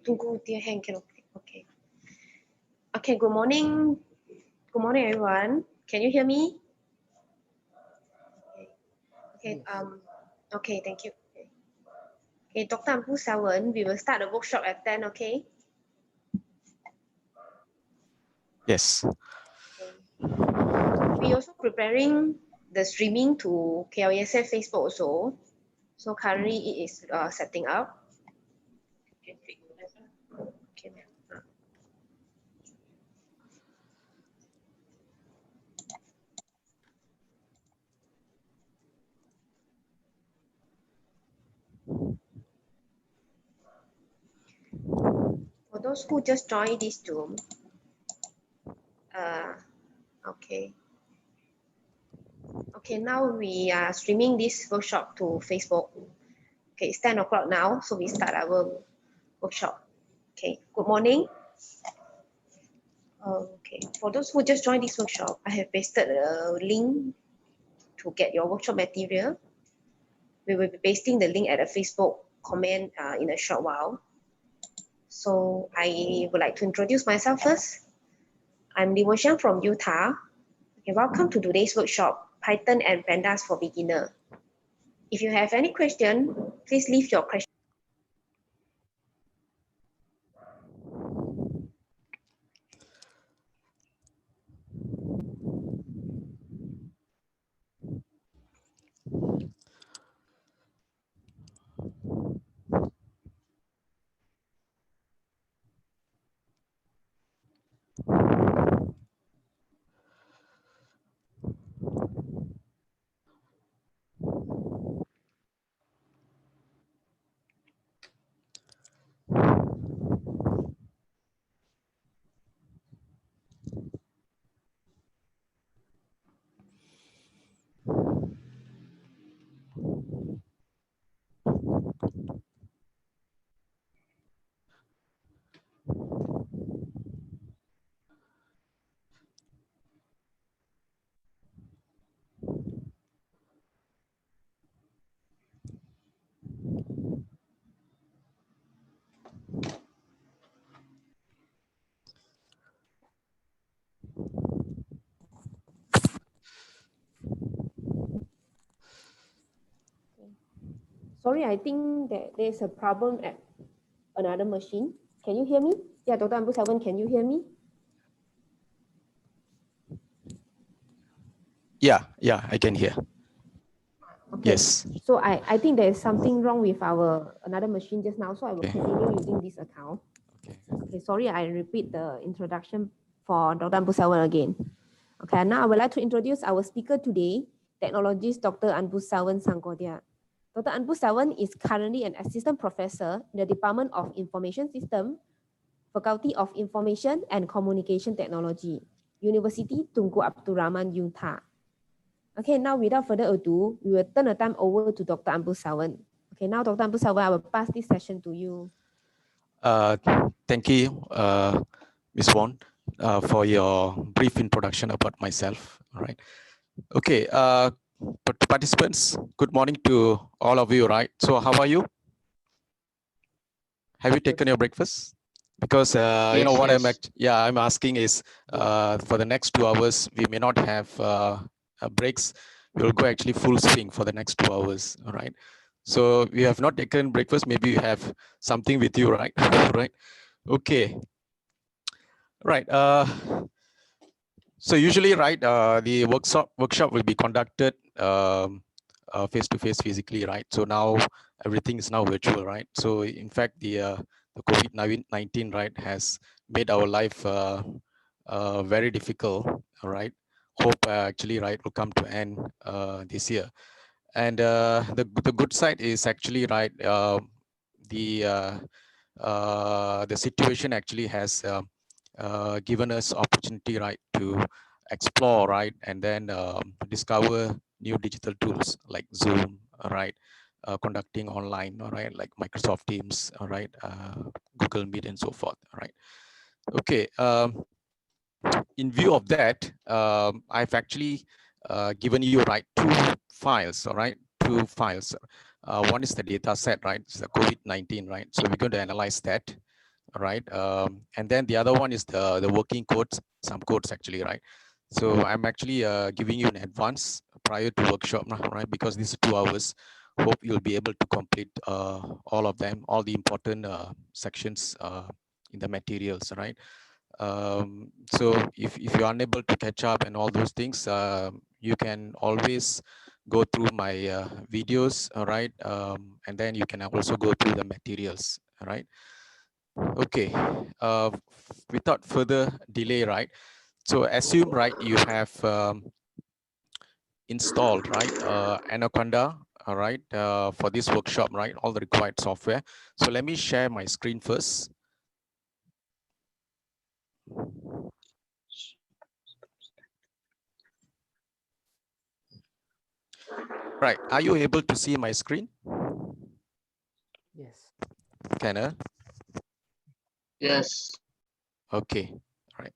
Tunggu dia hang cannot click. Okay. Okay, good morning. Good morning, everyone. Can you hear me? Okay, okay, thank you. Okay, Dr. Ampu Sawan, we will start the workshop at 10, okay? Yes. Okay. We also preparing the streaming to e-KLESF Facebook also. So currently it is setting up. Okay. For those who just joined this Zoom, okay. Okay, now we are streaming this workshop to Facebook. Okay, it's 10 o'clock now, so we start our workshop. Okay, good morning. Okay, for those who just joined this workshop, I have pasted a link to get your workshop material. We will be pasting the link at a Facebook comment in a short while. So I would like to introduce myself first. I'm Li Wenxiang from Utah. Okay, welcome to today's workshop, Python and Pandas for Beginner. If you have any question, please leave your question. Sorry, I think that there's a problem at another machine. Can you hear me? Yeah, Dr. Ampu Sawan, can you hear me? Yeah, I can hear. Okay. Yes. So I think there is something wrong with our another machine just now, so I will continue using this account. Okay, sorry, I repeat the introduction for Dr. Ampu Sawan again. Okay, now I would like to introduce our speaker today, technologist Dr. Ampu Sawan Sangkodia. Dr. Ampu Sawan is currently an assistant professor in the Department of Information System, Faculty of Information and Communication Technology, University Tunku Abdul Rahman, Utah. Okay, now without further ado, we will turn the time over to Dr. Ampu Sawan. Okay, now Dr. Ampu Sawan, I will pass this session to you. Thank you, Ms. Wong, for your brief introduction about myself. All right. Okay, participants, good morning to all of you, right? So how are you? Have you taken your breakfast? Because yes, you know what I'm asking is for the next 2 hours, we may not have breaks. We will go actually full swing for the next 2 hours, all right? So we have not taken breakfast, maybe you have something with you, right? Right. Okay. Right. So usually, right, the workshop will be conducted face-to-face physically, right? So now everything is now virtual, right? So in fact, the COVID-19, right, has made our life very difficult, all right? Hope actually, right, will come to end this year. And the good side is actually, right, the situation actually has given us opportunity, right, to explore, right, and then discover new digital tools like Zoom, right, conducting online, all right, like Microsoft Teams, all right, Google Meet, and so forth, all right. Okay. In view of that, I've actually given you, right, 2 files, all right, 2 files. One is the data set, right? It's the COVID-19, right? So we're going to analyze that. right? And then the other one is the working codes, some codes actually, right? So I'm actually giving you an advance prior to workshop, right? Because this is 2 hours. Hope you'll be able to complete all of them, all the important sections in the materials, right? So if you're unable to catch up and all those things, you can always go through my videos, all right? And then you can also go through the materials, all right? Okay, without further delay, right? So assume, right, you have installed, right, Anaconda, all right, for this workshop, right, all the required software. So let me share my screen first. Right, are you able to see my screen? Yes. Kenna? Yes. Okay, all right.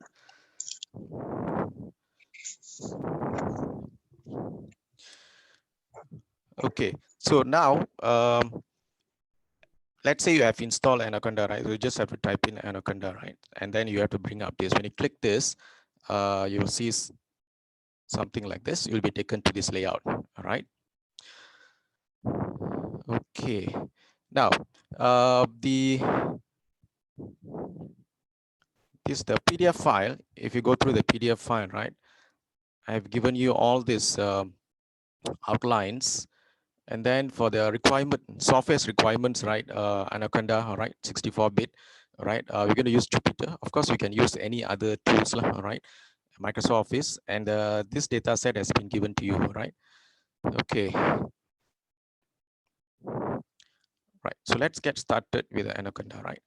Okay, so now, let's say you have installed Anaconda, right? You just have to type in Anaconda, right? And then you have to bring up this. When you click this, you will see something like this. You'll be taken to this layout, all right? Okay, now this the PDF file. If you go through the PDF file, right? I've given you all these outlines. And then for the requirement, software's requirements, right? Anaconda, all right, 64-bit, all right? We're going to use Jupyter. Of course, we can use any other tools, all right? Microsoft Office, and this data set has been given to you, right? Okay. Right, so let's get started with Anaconda, right?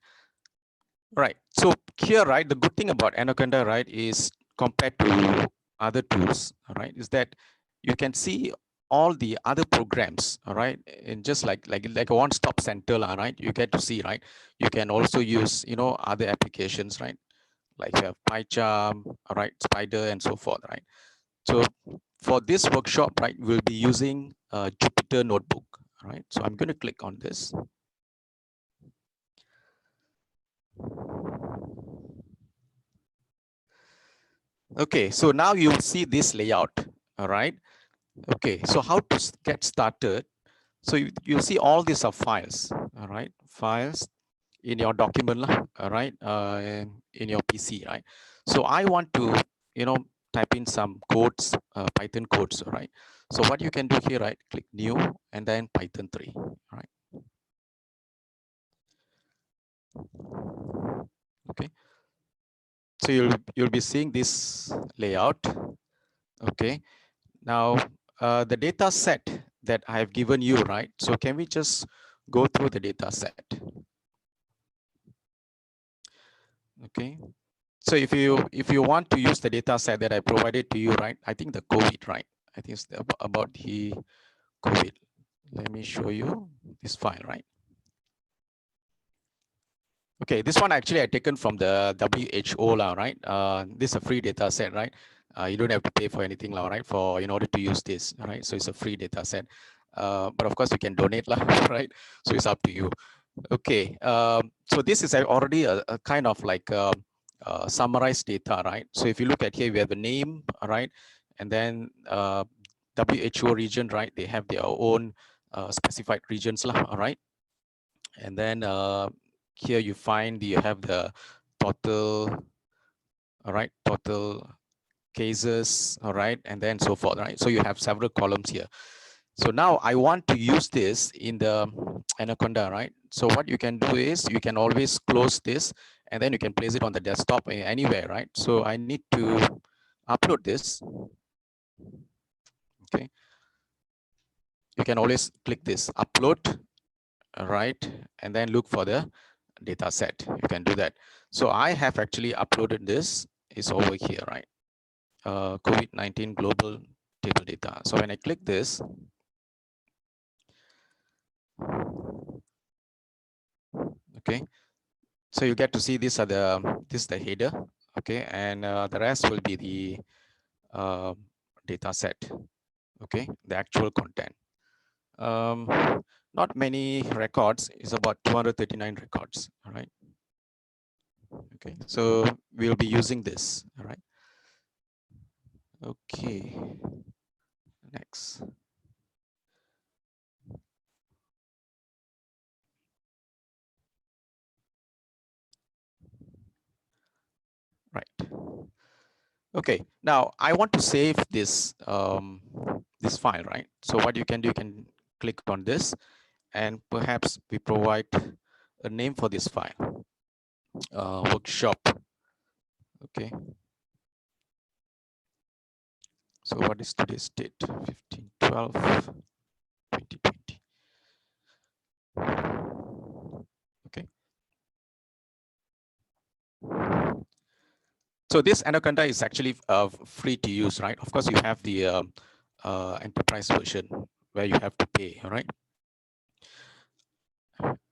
Right, so here, right, the good thing about Anaconda, right, is compared to other tools, all right, is that you can see all the other programs, all right, and just like a one-stop center, all right, you get to see, right, you can also use, you know, other applications, right, like you have PyCharm, all right, Spider, and so forth, right? So for this workshop, right, we'll be using Jupyter Notebook, all right? So I'm going to click on this. Okay, so now you'll see this layout, all right? Okay, so how to get started? So you'll see all these are files, all right? Files in your document, all right? In your PC, right? So I want to, you know, type in some codes, Python codes, all right? So what you can do here, right? Click new and then Python 3, all right? Okay, so you'll be seeing this layout. Okay, now the data set that I have given you, right? So can we just go through the data set? Okay, so if you want to use the data set that I provided to you, right? I think the COVID, right? I think it's about the COVID. Let me show you this file, right? Okay, this one actually I taken from the WHO, right? This is a free data set, right? You don't have to pay for anything, right? For in order to use this, right? So it's a free data set. But of course you can donate, right? So it's up to you. Okay, so this is already a kind of like summarized data, right? So if you look at here, we have a name, right? And then WHO region, right? They have their own specified regions, right? And then here you find you have the total, all right, total cases, all right, and then so forth, right? So you have several columns here. So now I want to use this in the Anaconda, right? So what you can do is you can always close this and then you can place it on the desktop anywhere, right? So I need to upload this. Okay. You can always click this upload, right? And then look for the data set. You can do that. So I have actually uploaded this. It's over here, right? COVID-19 global table data. So when I click this, okay, so you get to see this is the header, okay, and the rest will be the data set, okay, the actual content. Not many records, is about 239 records, all right. Okay, so we'll be using this. All right. Okay. Next. Right. Okay. Now I want to save this this file, right? So what you can do, you can click on this, and perhaps we provide a name for this file, workshop. Okay. So what is today's date? 15/12/2020. Okay. So this Anaconda is actually free to use, right? Of course, you have the enterprise version where you have to pay, all right?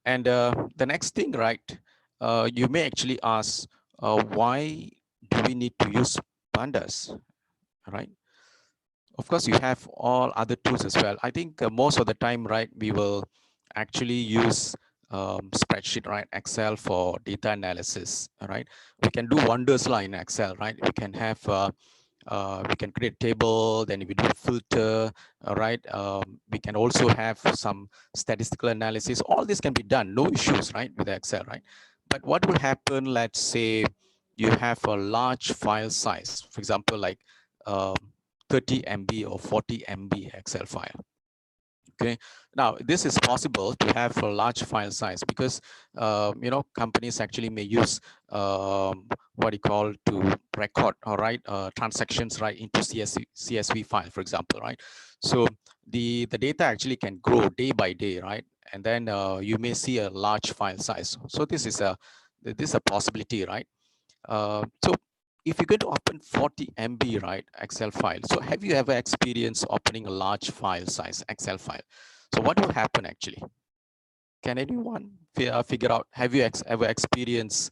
And the next thing, right? You may actually ask, why do we need to use Pandas, right? Of course, you have all other tools as well. I think most of the time, right, we will actually use spreadsheet, right, Excel for data analysis, all right? We can do wonders in Excel, right? We can have, we can create a table, then we do a filter, all right? We can also have some statistical analysis. All this can be done, no issues, right, with Excel, right? But what will happen, let's say you have a large file size, for example, like um, 30 MB or 40 MB Excel file. Okay, now this is possible to have a large file size because you know, companies actually may use what you call to record, all right, transactions right into CSV file, for example, right? So the data actually can grow day by day, right? And then you may see a large file size. So this is a possibility, right? So if you're going to open 40 MB, right, Excel file, so have you ever experienced opening a large file size Excel file? So what will happen actually? Can anyone figure out, have you ever experienced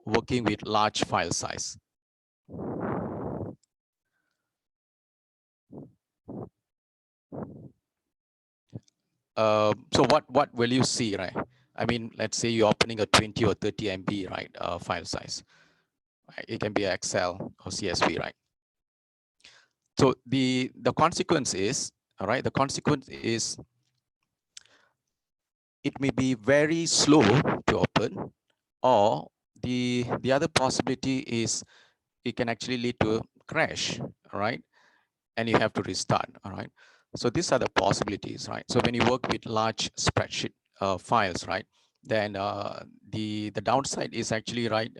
working with large file size? So what will you see, right? I mean, let's say you're opening a 20 or 30 MB, right, file size. It can be Excel or CSV, right? So the consequence is, all right, the consequence is it may be very slow to open, or the other possibility is it can actually lead to a crash, all right? And you have to restart, all right? So these are the possibilities, right? So when you work with large spreadsheet files, right, then the downside is actually, right,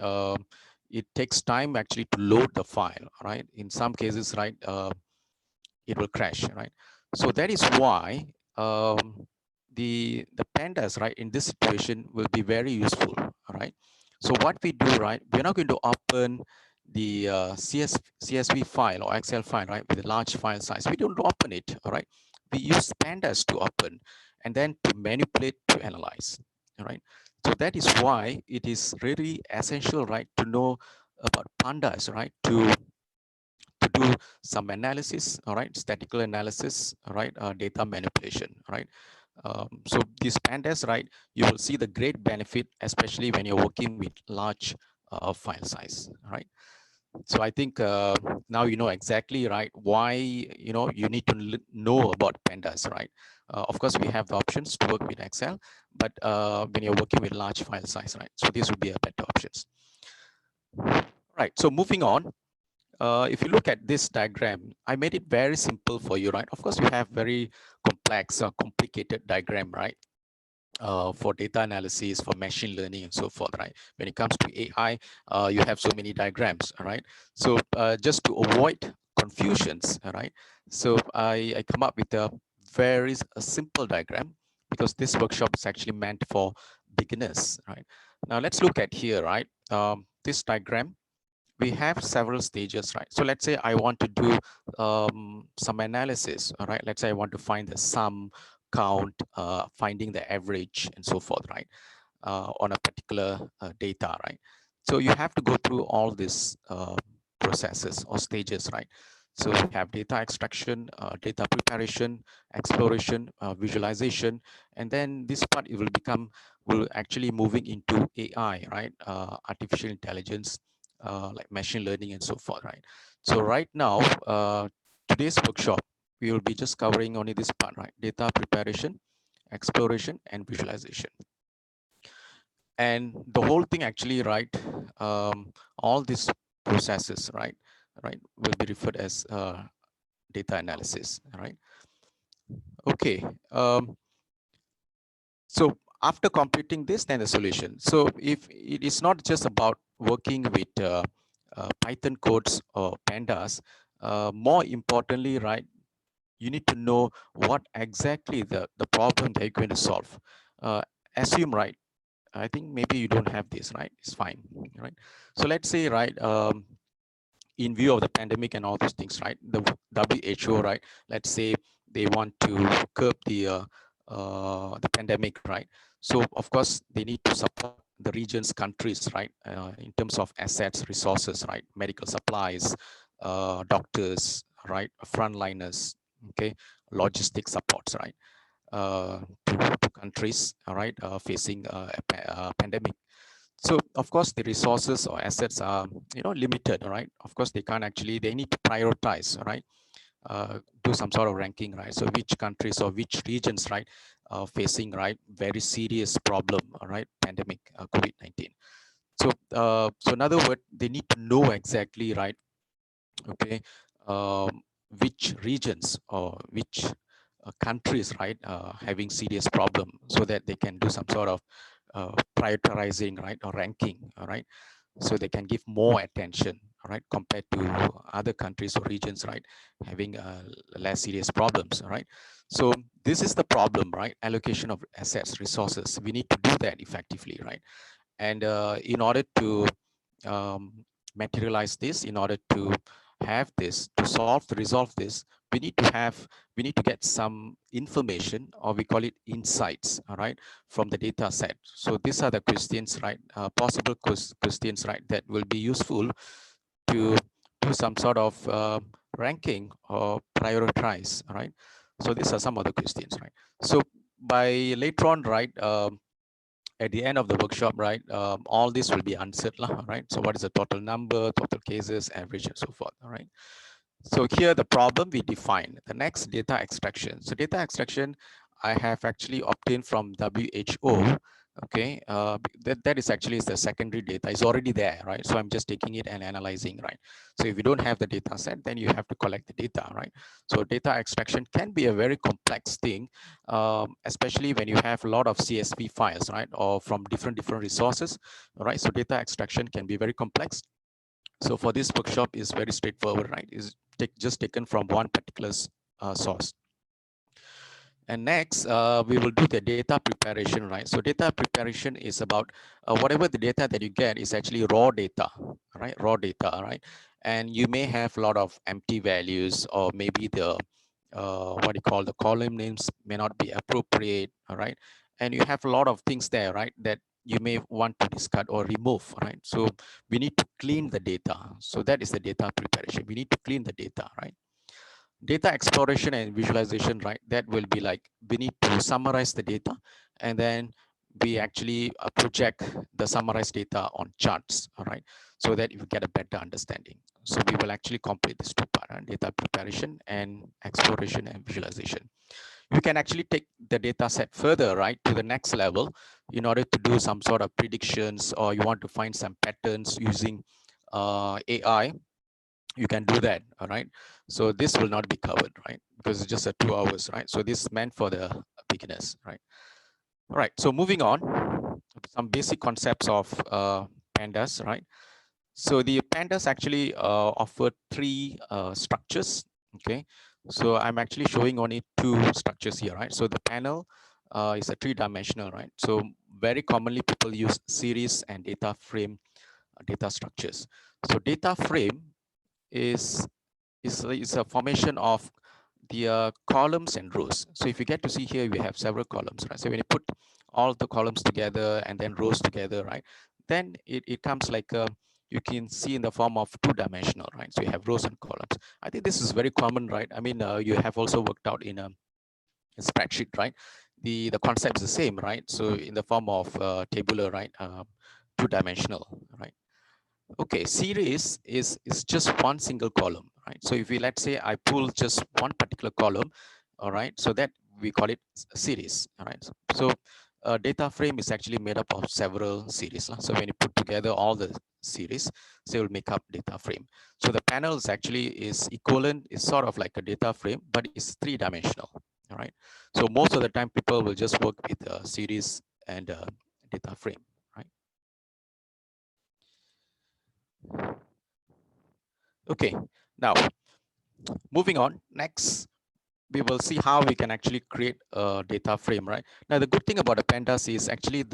it takes time actually to load the file, right? In some cases, right, it will crash, right? So that is why the pandas, right, in this situation will be very useful, all right? So what we do, right, we're not going to open the CSV file or Excel file, right, with a large file size. We don't open it, all right? We use pandas to open and then to manipulate, to analyze, all right? So that is why it is really essential, right, to know about pandas, right, to do some analysis, all right, statistical analysis, all right, data manipulation, right. So these pandas, right, you will see the great benefit, especially when you're working with large file size, all right. So I think now you know exactly, right, why you need to know about pandas, right. Of course, we have the options to work with Excel, but when you're working with large file size, right, so this would be a better options. Right. So moving on. If you look at this diagram, I made it very simple for you, right? Of course, you have very complex, complicated diagram, right? For data analysis, for machine learning, and so forth, right? When it comes to AI, you have so many diagrams, all right? So just to avoid confusions, all right? So I come up with a very simple diagram because this workshop is actually meant for beginners, right? Now let's look at here, right? This diagram, we have several stages, right? So let's say I want to do some analysis, all right? Let's say I want to find the sum, count, finding the average, and so forth, right? On a particular data, right? So you have to go through all these processes or stages, right? So we have data extraction, data preparation, exploration, visualization, and then this part it will actually moving into AI, right? Artificial intelligence, like machine learning and so forth, right? So right now, today's workshop, we will be just covering only this part, right? Data preparation, exploration, and visualization. And the whole thing actually, right, all these processes, right, will be referred as data analysis, right? Okay, so after completing this, then the solution. So if it is not just about working with Python codes or pandas, more importantly, right, you need to know what exactly the problem they're going to solve. Assume, right, I think maybe you don't have this, right? It's fine, right? So let's say, right, in view of the pandemic and all those things, right? The WHO, right? Let's say they want to curb the pandemic, right? So of course they need to support the regions, countries, right? In terms of assets, resources, right? Medical supplies, doctors, right? Frontliners, okay? Logistic supports, right? To countries, all right, facing a pandemic. So of course the resources or assets are, you know, limited, right? Of course they can't actually, they need to prioritize, right? Do some sort of ranking, right? So which countries or which regions, right, facing, right, very serious problem, all right, pandemic, COVID-19. So in other words, they need to know exactly, right, okay, which regions or which countries, right, having serious problem, so that they can do some sort of prioritizing, right, or ranking, all right, so they can give more attention, all right, compared to other countries or regions, right, having less serious problems, all right. So this is the problem, right? Allocation of assets, resources. We need to do that effectively, right? And in order to materialize this, in order to have this, to solve, to resolve this, we need to get some information, or we call it insights, all right, from the data set. So these are the questions, right, possible questions, right, that will be useful to do some sort of ranking or prioritize, all right. So these are some of the questions, right? So by later on, right, at the end of the workshop, right, all this will be answered, right? So what is the total number, total cases, average, and so forth, all right? So here the problem we define. The next, data extraction. So data extraction, I have actually obtained from WHO. Okay, that is actually the secondary data. It's already there, right? So I'm just taking it and analyzing, right? So if you don't have the data set, then you have to collect the data, right? So data extraction can be a very complex thing, especially when you have a lot of CSV files, right? Or from different resources, right? So data extraction can be very complex. So for this workshop is very straightforward, right? Is just taken from one particular source. And next, we will do the data preparation, right? So data preparation is about whatever the data that you get is actually raw data, right? Raw data, right? And you may have a lot of empty values, or maybe the what you call the column names may not be appropriate, all right? And you have a lot of things there, right, that you may want to discard or remove, right? So we need to clean the data. So that is the data preparation. We need to clean the data, right? Data exploration and visualization, right? That will be like, we need to summarize the data, and then we actually project the summarized data on charts, all right? So that you get a better understanding. So we will actually complete this two part, data preparation and exploration and visualization. You can actually take the data set further, right, to the next level in order to do some sort of predictions, or you want to find some patterns using AI. You can do that, all right? So this will not be covered, right? Because it's just a 2 hours, right? So this is meant for the beginners, right? All right, so moving on, some basic concepts of pandas, right? So the pandas actually offer three structures, okay? So I'm actually showing only two structures here, right? So the panel is a three-dimensional, right? So very commonly people use series and data frame data structures. So data frame is a formation of the columns and rows. So if you get to see here, we have several columns, right? So when you put all the columns together and then rows together, right, then it comes like a you can see in the form of two-dimensional, right? So you have rows and columns. I think this is very common, right? I mean, you have also worked out in a spreadsheet, right? The concept is the same, right? So in the form of tabular, right? Two-dimensional, right? Okay, series is just one single column, right? So if we, let's say I pull just one particular column, all right, so that we call it a series, all right? So a data frame is actually made up of several series. So when you put together all the series, so it will make up data frame. So the panels actually is equivalent, is sort of like a data frame, but it's three-dimensional, all right? So most of the time people will just work with a series and a data frame, right? Okay, now moving on, next we will see how we can actually create a data frame, right? Now, the good thing about the Pandas is actually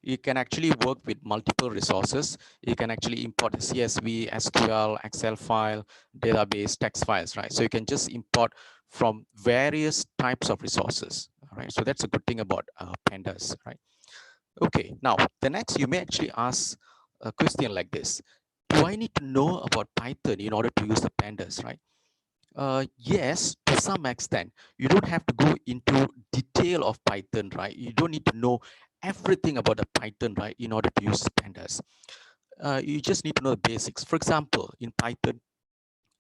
you can actually work with multiple resources. You can actually import CSV, SQL, Excel file, database, text files, right? So you can just import from various types of resources, all right? So that's a good thing about Pandas, right? Okay, now the next you may actually ask a question like this. Do I need to know about Python in order to use the Pandas, right? Yes, to some extent. You don't have to go into detail of Python, right? You don't need to know everything about the Python, right, in order to use Pandas. You just need to know the basics. For example, in Python,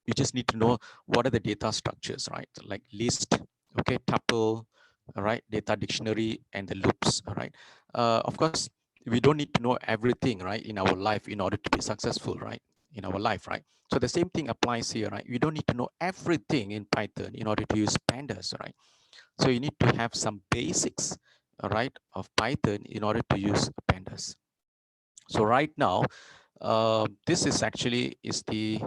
you just need to know what are the data structures, right? Like list, okay, tuple, all right, data dictionary, and the loops, all right? Of course, we don't need to know everything, right, in our life in order to be successful, right, in our life, right? So the same thing applies here, right? We don't need to know everything in Python in order to use Pandas, right? So you need to have some basics, all right, of Python in order to use Pandas. So right now, this is actually the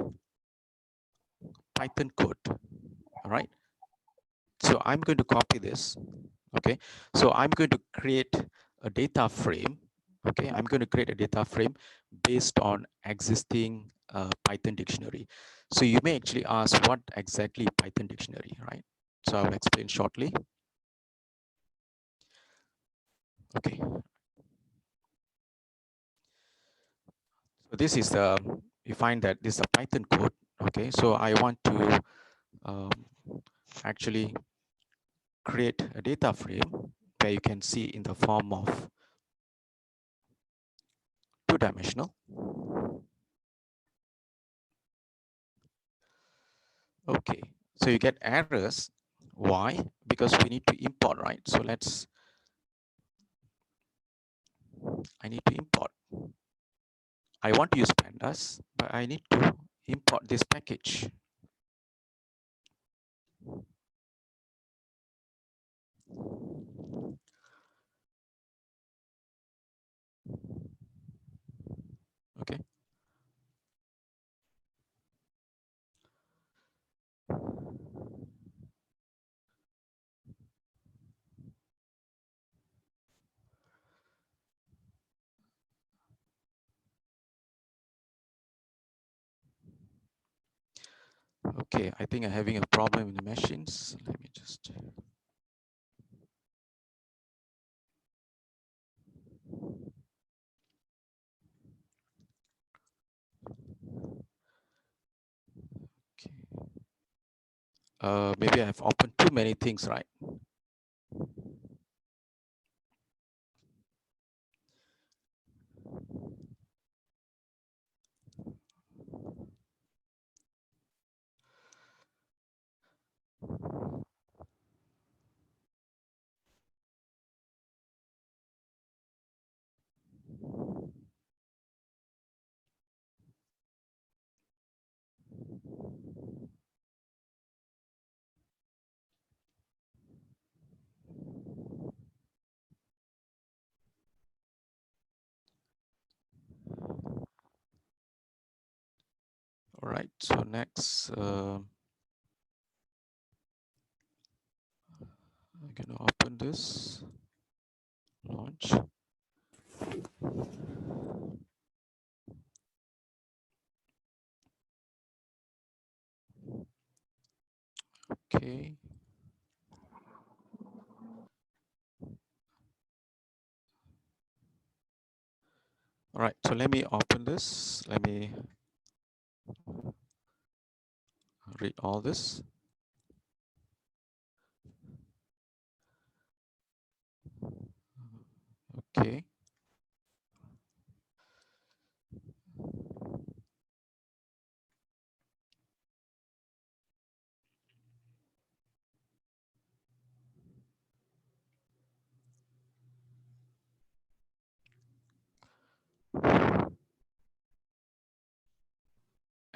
Python code, all right? So I'm going to copy this, okay? So I'm going to create a data frame, okay? I'm going to create a data frame based on existing Python dictionary. So you may actually ask what exactly Python dictionary, right? So I'll explain shortly. Okay. So this is you find that this is a Python code, okay? So I want to um, actually create a data frame where you can see in the form of two-dimensional. Okay, so you get errors. Why? Because we need to import, right? So I need to import. I want to use Pandas, but I need to import this package. Okay. Okay, I think I'm having a problem in the machines. Let me just. Okay. Maybe I've opened too many things, right? All right, so next, I'm gonna open this, launch. Okay. All right, so let me open this. Let me read all this. Okay.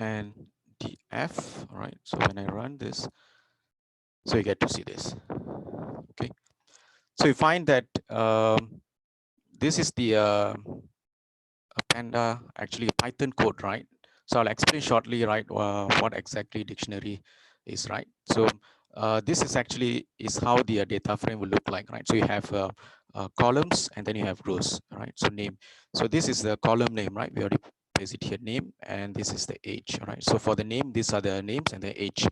And df, all right, so when I run this, so you get to see this. Okay, so you find that this is the a Panda, actually a Python code, right? So I'll explain shortly, right, what exactly dictionary is, right? So this is actually is how the data frame will look like, right? So you have columns and then you have rows, right? So name. So this is the column name, right? We already place it here, name, and this is the age, right? So for the name, these are the names and the age.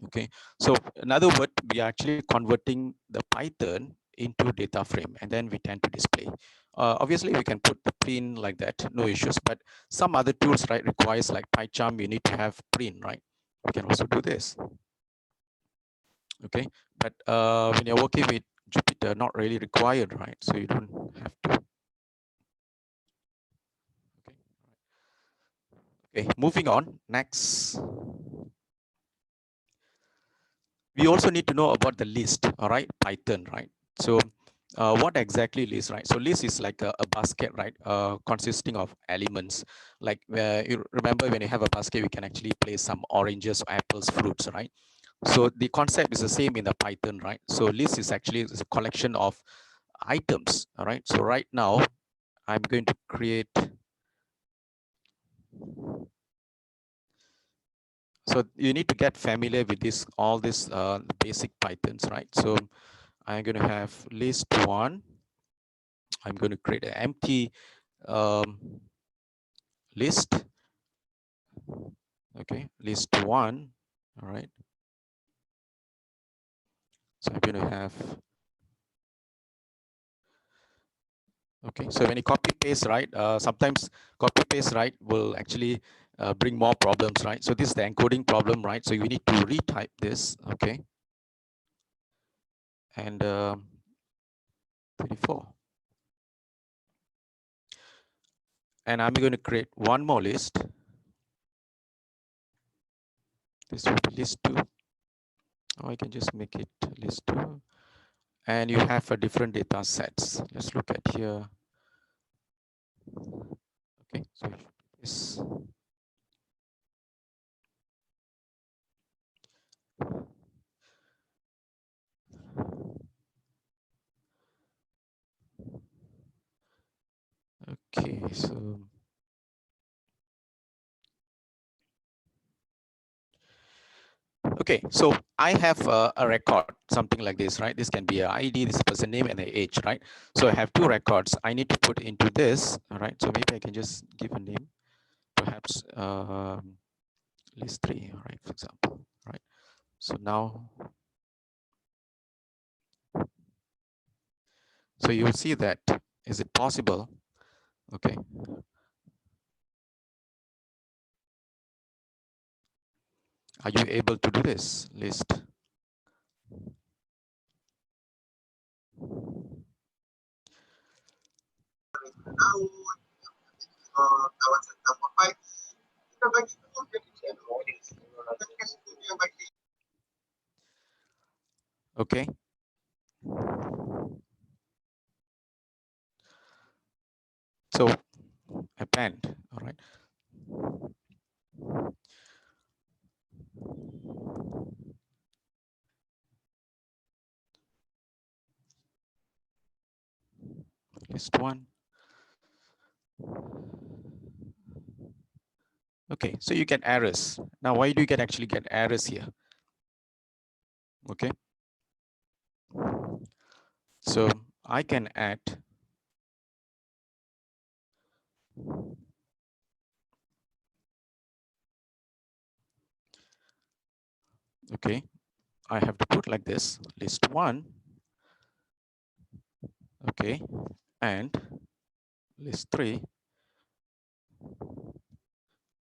Okay, so in other words, we are actually converting the Python into data frame, and then we tend to display. Obviously, we can put the print like that, no issues. But some other tools, right, requires like PyCharm, you need to have print, right? We can also do this. Okay, but when you're working with Jupyter, not really required, right? So you don't have to. Okay, okay, moving on. Next, we also need to know about the list, all right, Python, right? So what exactly list, right? So list is like a basket, right? Consisting of elements. Like you remember when you have a basket, we can actually place some oranges, apples, fruits, right? So the concept is the same in the Python, right? So list is actually a collection of items, all right? So right now, I'm going to create. So you need to get familiar with this, all this basic Pythons, right? So I'm going to have list one. I'm going to create an empty list. Okay, list one. All right. So I'm going to have. Okay, so when you copy paste, right? Sometimes copy paste, right, will actually bring more problems, right? So this is the encoding problem, right? So you need to retype this. Okay. And 34. And I'm going to create one more list. This will be list two. Or I can just make it list two. And you have a different data sets. Let's look at here. Okay, so this. Okay, so okay, so I have a record, something like this, right? This can be an ID, this person name, and the age, right? So I have two records. I need to put into this, all right? So maybe I can just give a name, perhaps list three, all right, for example, right? So now, so you'll see that, is it possible? Okay. Are you able to do this list? Okay. So append, all right. List one. Okay, so you get errors. Now, why do you actually get errors here? Okay. So I can add. Okay, I have to put like this, list one. Okay, and list 3,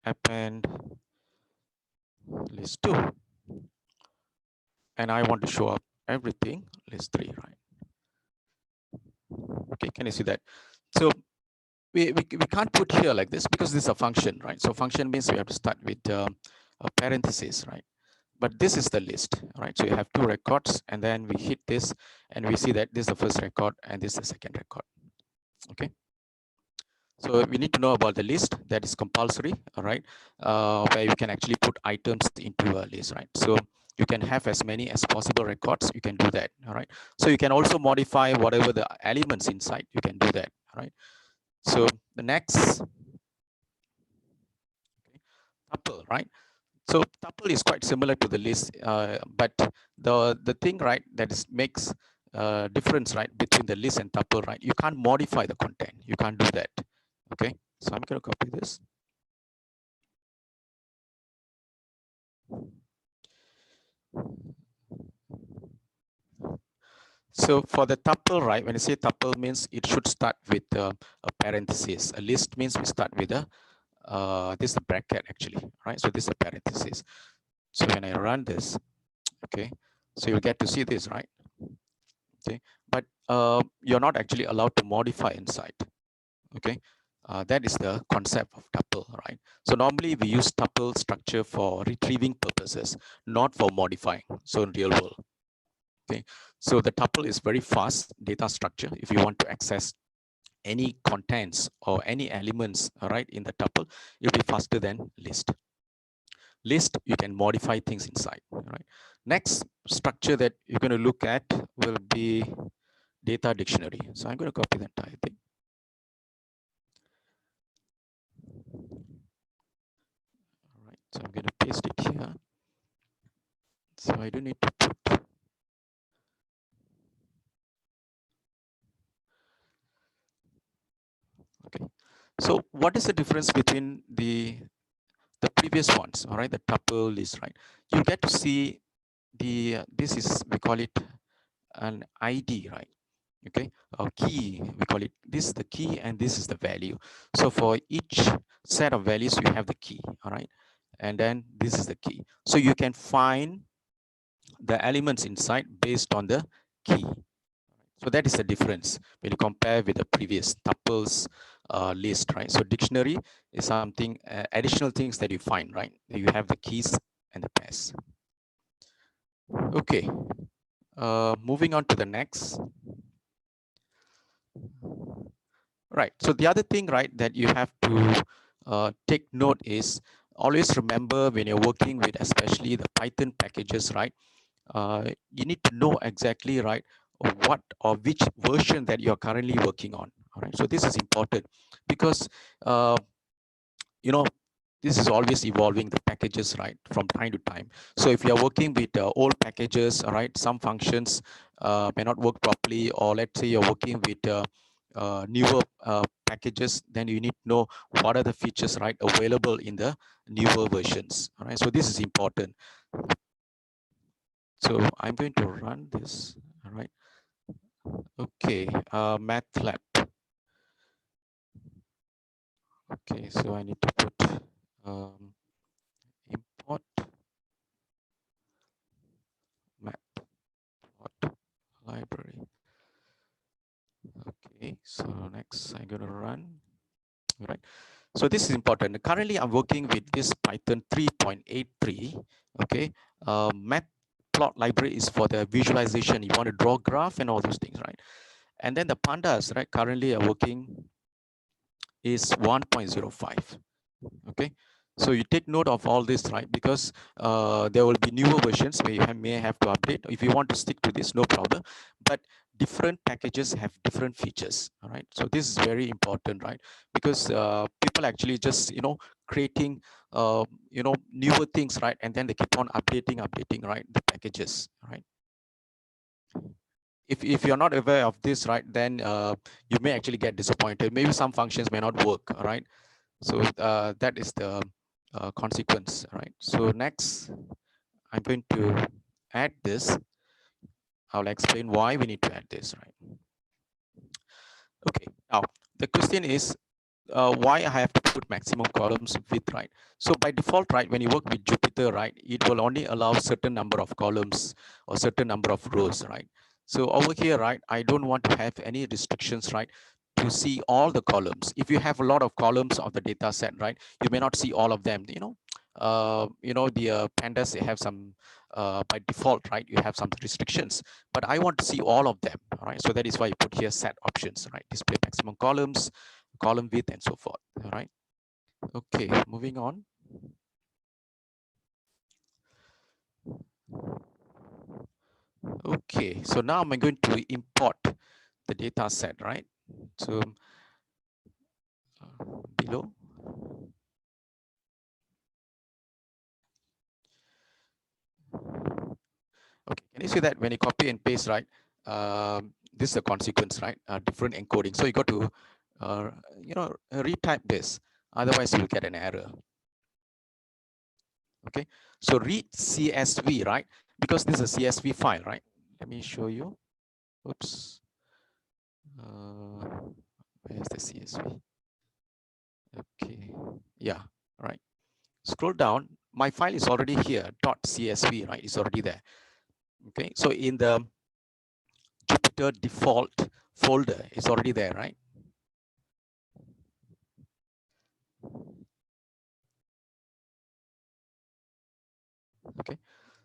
append list 2, and I want to show up everything list 3, right? Okay, can you see that? So we can't put here like this because this is a function, right? So function means we have to start with a parenthesis, right? But this is the list, right? So you have 2 records, and then we hit this, and we see that this is the first record, and this is the second record. Okay. So we need to know about the list. That is compulsory, all right? Where you can actually put items into a list, right? So you can have as many as possible records. You can do that, all right? So you can also modify whatever the elements inside. You can do that, all right? So the next, okay, tuple, right? So tuple is quite similar to the list, but the thing, right, that is makes difference, right, between the list and tuple, right? You can't modify the content. You can't do that. Okay. So I'm going to copy this. So for the tuple, right, when you say tuple means it should start with a parenthesis. A list means we start with a this is a bracket actually, right? So this is a parenthesis. So when I run this, okay, so you'll get to see this, right? Okay, but you're not actually allowed to modify inside. Okay, that is the concept of tuple, right? So normally we use tuple structure for retrieving purposes, not for modifying. So in real world. Okay, so the tuple is very fast data structure. If you want to access any contents or any elements, right, in the tuple, it'll be faster than list. List, you can modify things inside, right? Next structure that you're going to look at will be data dictionary. So I'm going to copy the entire thing. All right, so I'm going to paste it here. So I don't need to put. Okay. So what is the difference between the previous ones? All right, the tuple list, right? You get to see the this is, we call it an ID, right? Okay, a key, we call it, this is the key and this is the value. So for each set of values you have the key, all right, and then this is the key. So you can find the elements inside based on the key. So that is the difference when you compare with the previous tuples list, right? So dictionary is something additional things that you find, right? You have the keys and the pairs. Okay, moving on to the next. Right. So the other thing, right, that you have to take note is always remember when you're working with especially the Python packages, right? You need to know exactly, right, what or which version that you're currently working on. All right. So this is important because you know, this is always evolving the packages, right, from time to time. So if you're working with old packages, all right, some functions may not work properly, or let's say you're working with newer packages, then you need to know what are the features, right, available in the newer versions. All right, so this is important. So I'm going to run this. All right. Okay, MATLAB. Okay, so I need to put import matplot library. Okay, so next I'm going to run. Right. So this is important. Currently, I'm working with this Python 3.83. Okay, matplot library is for the visualization. You want to draw graph and all those things, right? And then the pandas, right? Currently, are working is 1.05. Okay, so you take note of all this, right? Because there will be newer versions where you may have to update. If you want to stick to this, no problem. But different packages have different features. All right, so this is very important, right? Because people actually just creating newer things, right? And then they keep on updating, right, the packages, right? If you're not aware of this, right, then you may actually get disappointed. Maybe some functions may not work, all right? So that is the consequence, right? So next, I'm going to add this. I'll explain why we need to add this, right? Okay, now the question is, why I have to put maximum columns width, right? So by default, right, when you work with Jupyter, right, it will only allow certain number of columns or certain number of rows, right? So over here, right, I don't want to have any restrictions, right, to see all the columns. If you have a lot of columns of the data set, right, you may not see all of them, the pandas, they have some, by default, right, you have some restrictions, but I want to see all of them, all right? So that is why I put here set options, right? Display maximum columns, column width, and so forth. All right. Okay, moving on. Okay, so now I'm going to import the data set, right? So below. Okay, can you see that when you copy and paste, right? This is the consequence, right? Different encoding. So you got to, retype this. Otherwise, you'll get an error. Okay, so read CSV, right? Because this is a CSV file, right? Let me show you. Oops. Where's the CSV? Okay, yeah, right. Scroll down. My file is already here, .csv, right? It's already there. Okay, so in the Jupyter default folder, it's already there, right? Okay,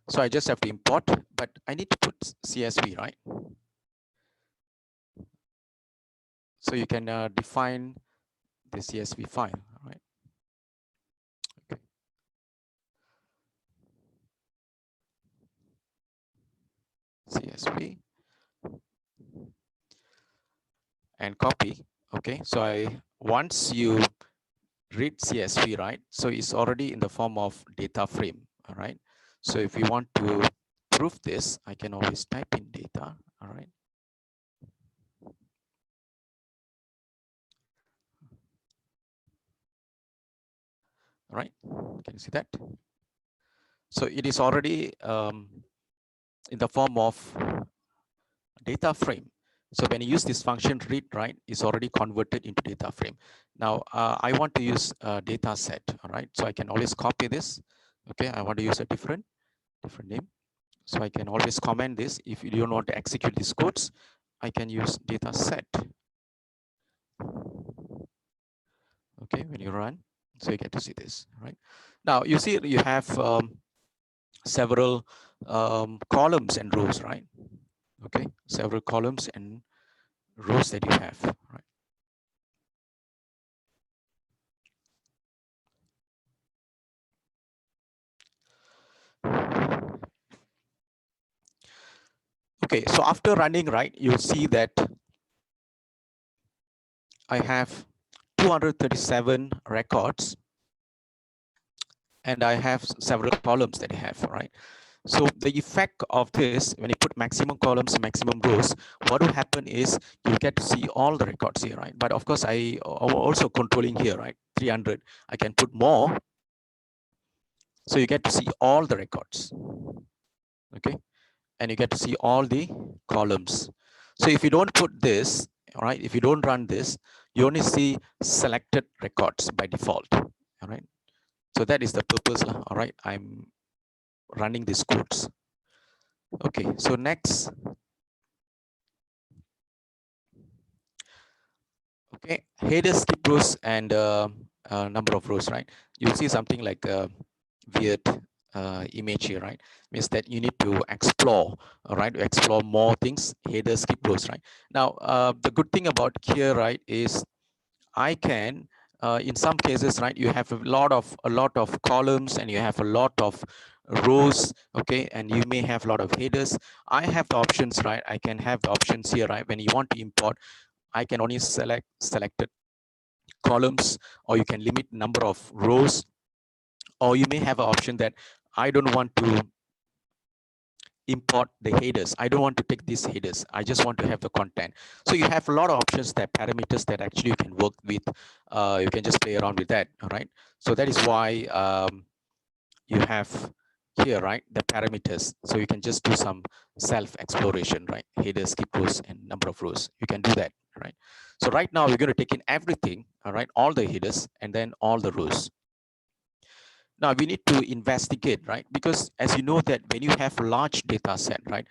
so I just have to import, but I need to put CSV, right? So you can define the CSV file, right? Okay. CSV and copy. Okay, so once you read CSV, right? So it's already in the form of data frame, all right? So if you want to prove this, I can always type in data, all right? All right, can you see that? So it is already in the form of data frame. So when you use this function read, right, it's already converted into data frame. Now I want to use data set, all right? So I can always copy this. Okay, I want to use a different name. So I can always comment this. If you don't want to execute these codes, I can use data set. Okay, when you run, so you get to see this, right? Now you see you have several columns and rows, right? Okay, several columns and rows that you have, right? Okay, so after running, right, you'll see that I have 237 records and I have several columns that I have, right? So the effect of this, when you put maximum columns, maximum rows, what will happen is you get to see all the records here, right? But of course, I also controlling here, right? 300, I can put more. So you get to see all the records, okay? And you get to see all the columns. So if you don't put this, all right, if you don't run this, you only see selected records by default, all right? So that is the purpose, all right? I'm running these codes. Okay, so next. Okay, header skip rows and number of rows, right? You'll see something like a weird image here, right? Means that you need to explore, all right? Explore more things, header skip rows, right? Now, the good thing about here, right, is I can, in some cases, right, you have a lot of columns and you have a lot of rows, okay, and you may have a lot of headers. I have the options, right? I can have the options here, right? When you want to import, I can only select selected columns, or you can limit number of rows, or you may have an option that I don't want to import the headers. I don't want to take these headers. I just want to have the content. So you have a lot of options, that parameters that actually you can work with. You can just play around with that, all right? So that is why you have here, right, the parameters. So you can just do some self-exploration, right? Headers, skip rows, and number of rows. You can do that, right? So right now we're going to take in everything, all right, all the headers and then all the rows. Now we need to investigate, right? Because as you know that when you have large data set, right,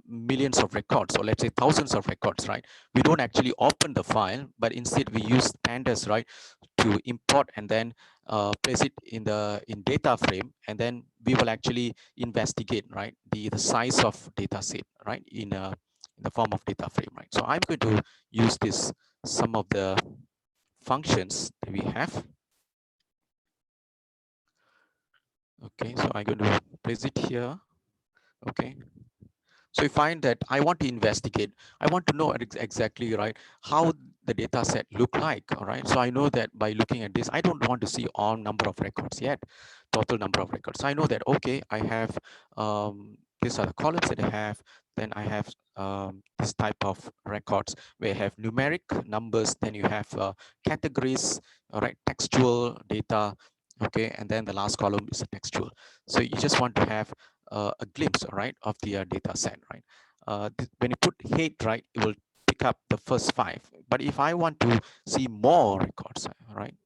millions of records, or let's say thousands of records, right, we don't actually open the file, but instead we use pandas, right, to import and then place it in data frame, and then we will actually investigate, right, the size of data set, right, in the form of data frame, right? So I'm going to use this, some of the functions that we have. Okay, so I'm going to place it here. Okay, so you find that I want to investigate. I want to know exactly, right, how the data set look like. All right, so I know that by looking at this, I don't want to see all number of records yet, total number of records. So I know that, okay, I have these are the columns that I have. Then I have this type of records where you have numeric numbers. Then you have categories, all right, textual data. Okay, and then the last column is a textual. So you just want to have a glimpse, right, of the data set, right? When you put head, right, it will pick up the first 5. But if I want to see more records, right,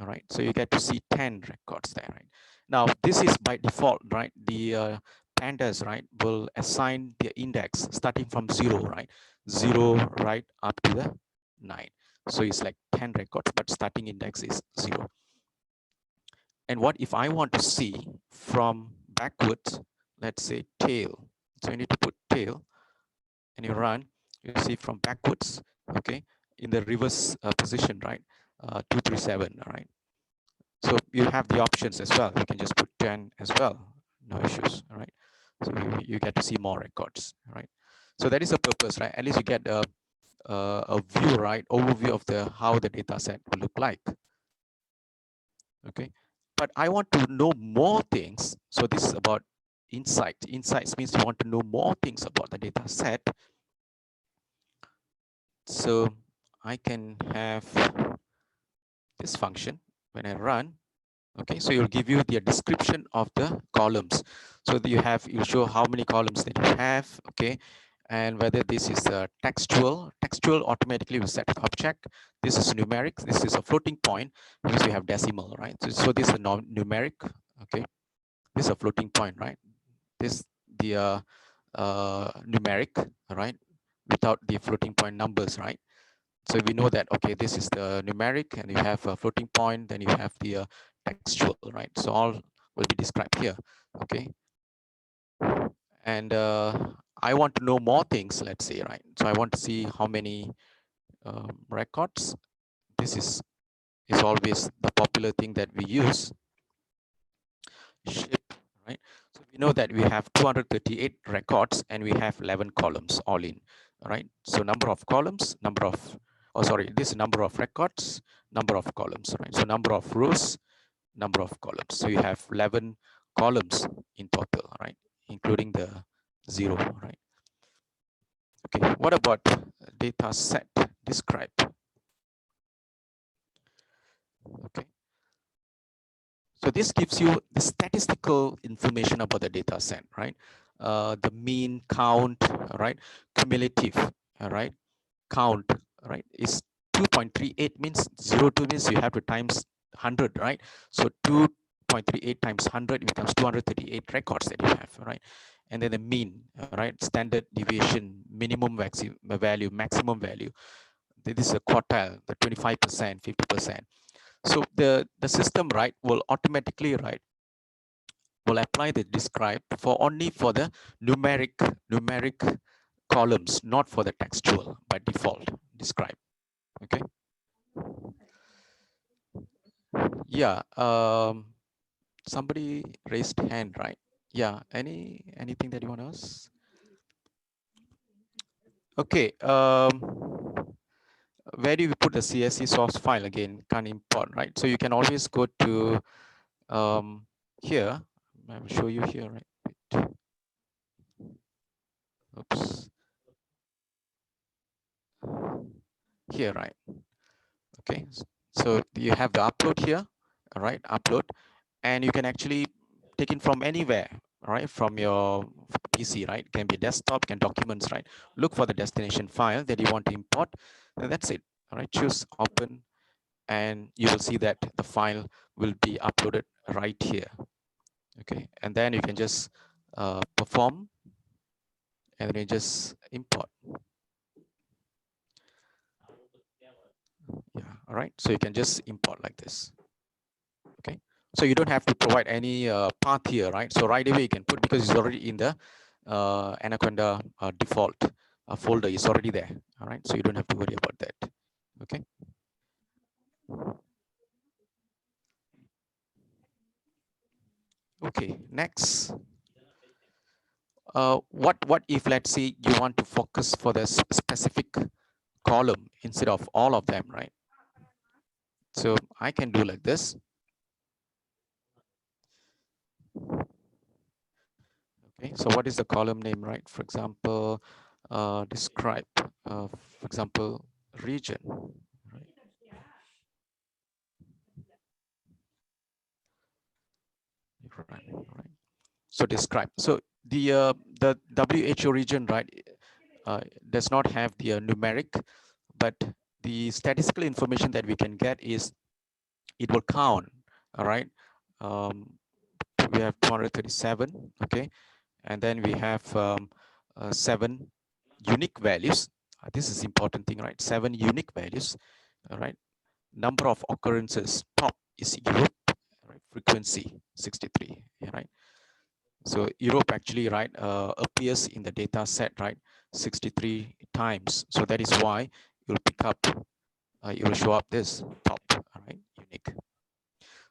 all right, so you get to see 10 records there, right? Now this is by default, right? The pandas, right, will assign the index starting from 0, right? 0, right, up to the 9. So it's like 10 records, but starting index is 0. And what if I want to see from backwards, let's say tail. So you need to put tail and you run, you see from backwards, okay, in the reverse position, right? 237, all right? So you have the options as well. You can just put 10 as well, no issues, all right? So you get to see more records, right? So that is the purpose, right? At least you get a view, right? Overview of how the data set will look like. Okay, but I want to know more things. So this is about insight. Insights means you want to know more things about the data set. So I can have this function when I run. Okay, so you'll give you the description of the columns. So you show how many columns that you have. Okay, and whether this is textual. Textual automatically will set object. This is numeric. This is a floating point because we have decimal, right? So this is a numeric. Okay, this is a floating point, right? This the numeric, right? Without the floating point numbers, right? So we know that, okay, this is the numeric, and you have a floating point, then you have the textual, right? So all will be described here, okay? And I want to know more things, let's say, right? So I want to see how many records. This is always the popular thing that we use. Ship, right? So we know that we have 238 records and we have 11 columns all in, right? So number of columns, this number of records, number of columns, right? So number of rows, number of columns. So you have 11 columns in total, right? Including the 0, right? Okay, what about data set describe? Okay. So this gives you the statistical information about the data set, right? The mean, count, right? Cumulative, all right? Count, right? Is 2.38 means 02 means you have to times 100, right? So 2.38 times 100 becomes 238 records that you have, right? And then the mean, right? Standard deviation, minimum value, maximum value. This is a quartile, the 25%, 50%. So the system, right, will automatically, right, will apply the describe for only for the numeric columns, not for the textual by default describe. Okay. Yeah. Somebody raised hand, right? Yeah. Anything that you want to ask? Okay. Where do you put the CSV source file again? Can't import, right? So you can always go to here. I will show you here, right? Oops. Here, right? Okay. So you have the upload here, all right? Upload, and you can actually take it from anywhere, all right, from your PC, right? It can be desktop, can documents, right? Look for the destination file that you want to import, and that's it. All right, choose open, and you will see that the file will be uploaded right here. Okay, and then you can just perform, and then you just import. Yeah, all right. So you can just import like this. Okay, so you don't have to provide any path here, right? So right away you can put, because it's already in the Anaconda default folder. It's already there. All right, so you don't have to worry about that. Okay. Okay. Next, what if, let's say, you want to focus for this specific column instead of all of them, right? So I can do like this. Okay, so what is the column name, right? For example, describe, for example, region, right? Right. So describe. So the WHO region, right, does not have the numeric, but the statistical information that we can get is it will count. All right. We have 237. Okay, and then we have 7 unique values. This is important thing, right? 7 unique values. All right. Number of occurrences, top is Europe, right? Frequency 63. Right. So Europe actually, right, appears in the data set, right, 63 times. So that is why you'll pick up, it will show up this top, right, unique.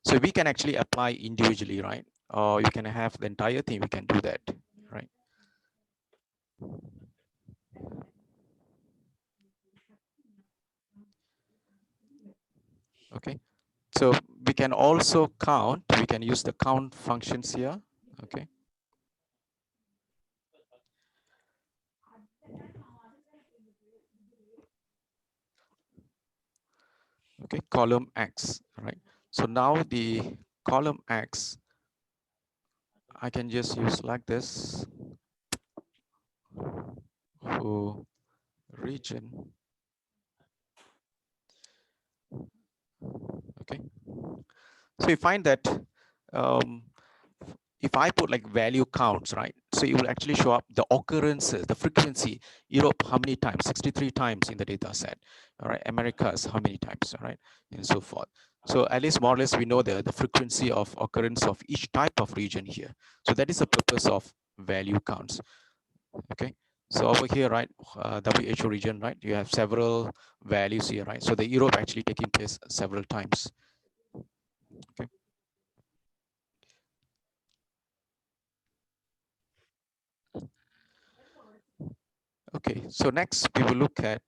So we can actually apply individually, right? Or you can have the entire thing, we can do that, right? Okay, so we can also count, we can use the count functions here, okay? Okay, column X, right? So now the column X, I can just use like this, who region, okay? So you find that if I put like value counts, right? So it will actually show up the occurrences, the frequency, Europe, how many times? 63 times in the data set, all right? Americas, how many times, all right? And so forth. So at least more or less we know the frequency of occurrence of each type of region here. So that is the purpose of value counts, okay? So over here, right, WHO region, right? You have several values here, right? So the Europe actually taking place several times, okay? Okay, so next we will look at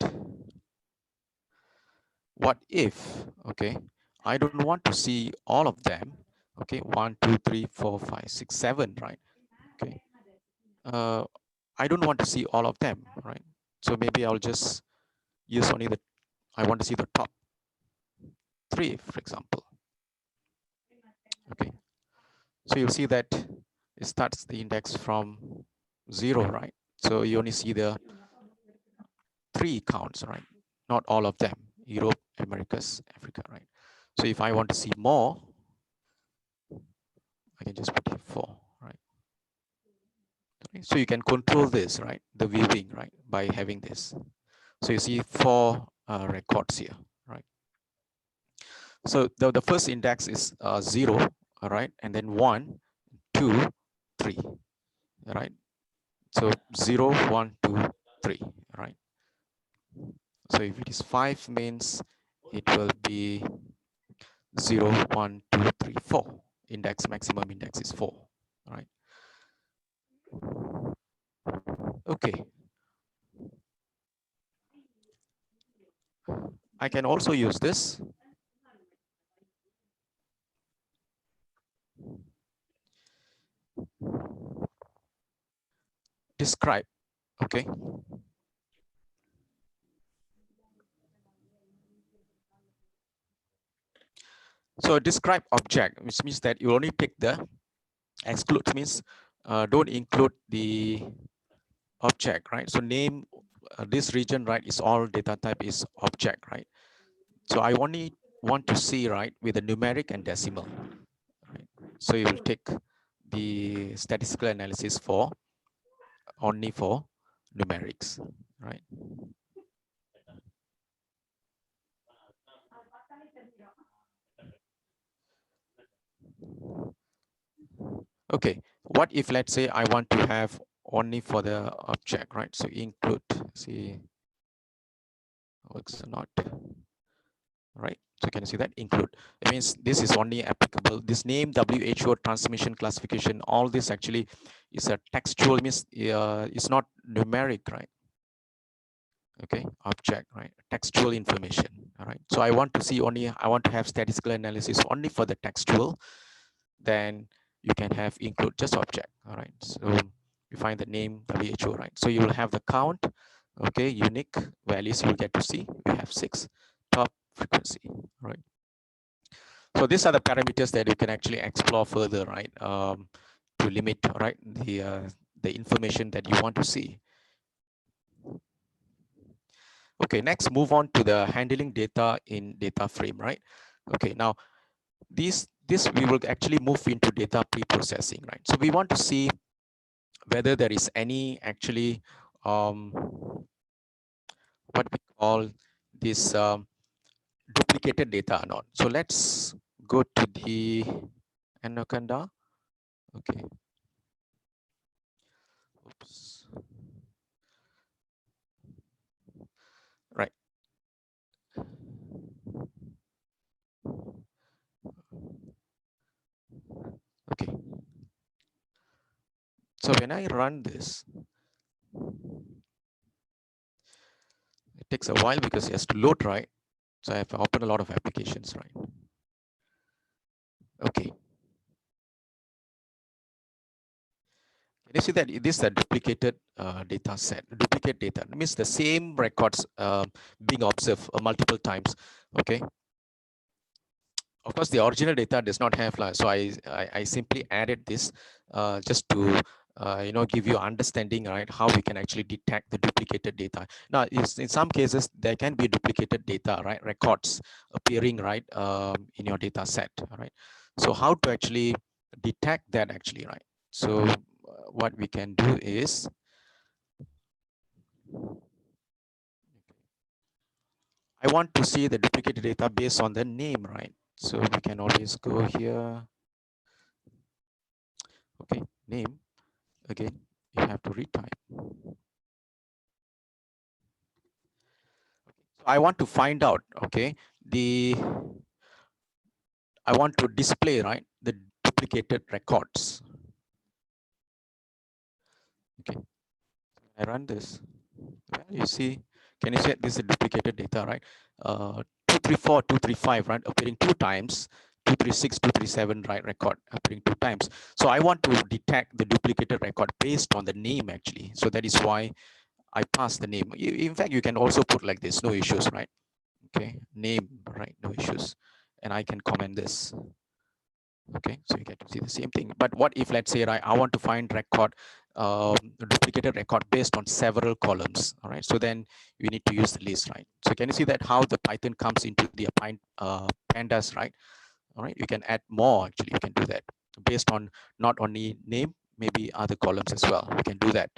what if, okay, I don't want to see all of them, okay, 1, 2, 3, 4, 5, 6, 7, right? Okay, I don't want to see all of them, right? So maybe I'll just use only the, I want to see the top 3, for example. Okay, so you'll see that it starts the index from 0, right? So you only see the 3 counts, right? Not all of them, Europe, Americas, Africa, right? So if I want to see more, I can just put here 4, right? Okay, so you can control this, right? The viewing, right? By having this. So you see 4 records here, right? So the first index is 0, all right? And then 1, 2, 3, all right? So 0, 1, 2, 3, right? So if it is 5 means it will be 0, 1, 2, 3, 4. Index, maximum index is 4, right? Okay. I can also use this. Describe, okay? So describe object, which means that you only take the exclude, means don't include the object, right? So name, this region, right, is all data type is object, right? So I only want to see, right, with the numeric and decimal, right? So you will take the statistical analysis for only for numerics, right? Okay, what if, let's say, I want to have only for the object, right? So include, see, works or not, right? So can you see that include? It means this is only applicable. This name, WHO, transmission, classification, all this actually is a textual, means it's not numeric, right? Okay, object, right? Textual information, all right? So I want to see only, I want to have statistical analysis only for the textual, then you can have include just object, all right? So you find the name WHO, right? So you will have the count, okay, unique values you will get to see. We have 6, top frequency, right? So these are the parameters that you can actually explore further, right? To limit, right, the information that you want to see. Okay, next move on to the handling data in data frame, right? Okay, now this we will actually move into data pre-processing, right? So we want to see whether there is any actually what we call this duplicated data or not. So let's go to the Anaconda. Okay. Oops. Right. Okay. So when I run this, it takes a while because it has to load, right? So I have to open a lot of applications, right? Okay. Can you see that this is a duplicated data set? Duplicate data it means the same records being observed multiple times. Okay. Of course, the original data does not have, so I simply added this just to give you understanding, right, how we can actually detect the duplicated data. Now, in some cases there can be duplicated data, right, records appearing, right, in your data set, right? So how to actually detect that actually, right? So what we can do is, I want to see the duplicated data based on the name, right? So we can always go here. Okay, name. Again, you have to retype. So I want to find out, okay, I want to display, right, the duplicated records. Okay, I run this. Well, you see, can you see this is duplicated data, right? 234, 235, right, appearing 2 times. 236, 237, right, record appearing 2 times. So I want to detect the duplicated record based on the name actually. So that is why I pass the name. In fact, you can also put like this, no issues, right? Okay, name, right, no issues. And I can comment this. Okay, so you get to see the same thing. But what if, let's say, right, I want to find record, duplicated record based on several columns, all right? So then you need to use the list, right? So can you see that how the Python comes into the pandas, right? All right, you can add more, actually, you can do that based on not only name, maybe other columns as well. You can do that.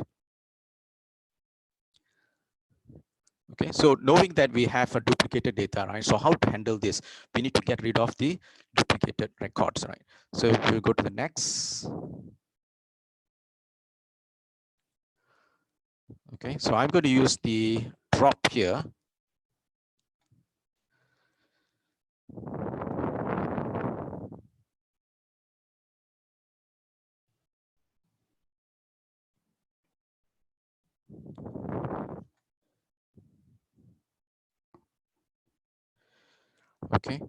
Okay, so knowing that we have a duplicated data, right? So how to handle this? We need to get rid of the duplicated records, right? So we'll go to the next. Okay, so I'm going to use the drop here. Okay.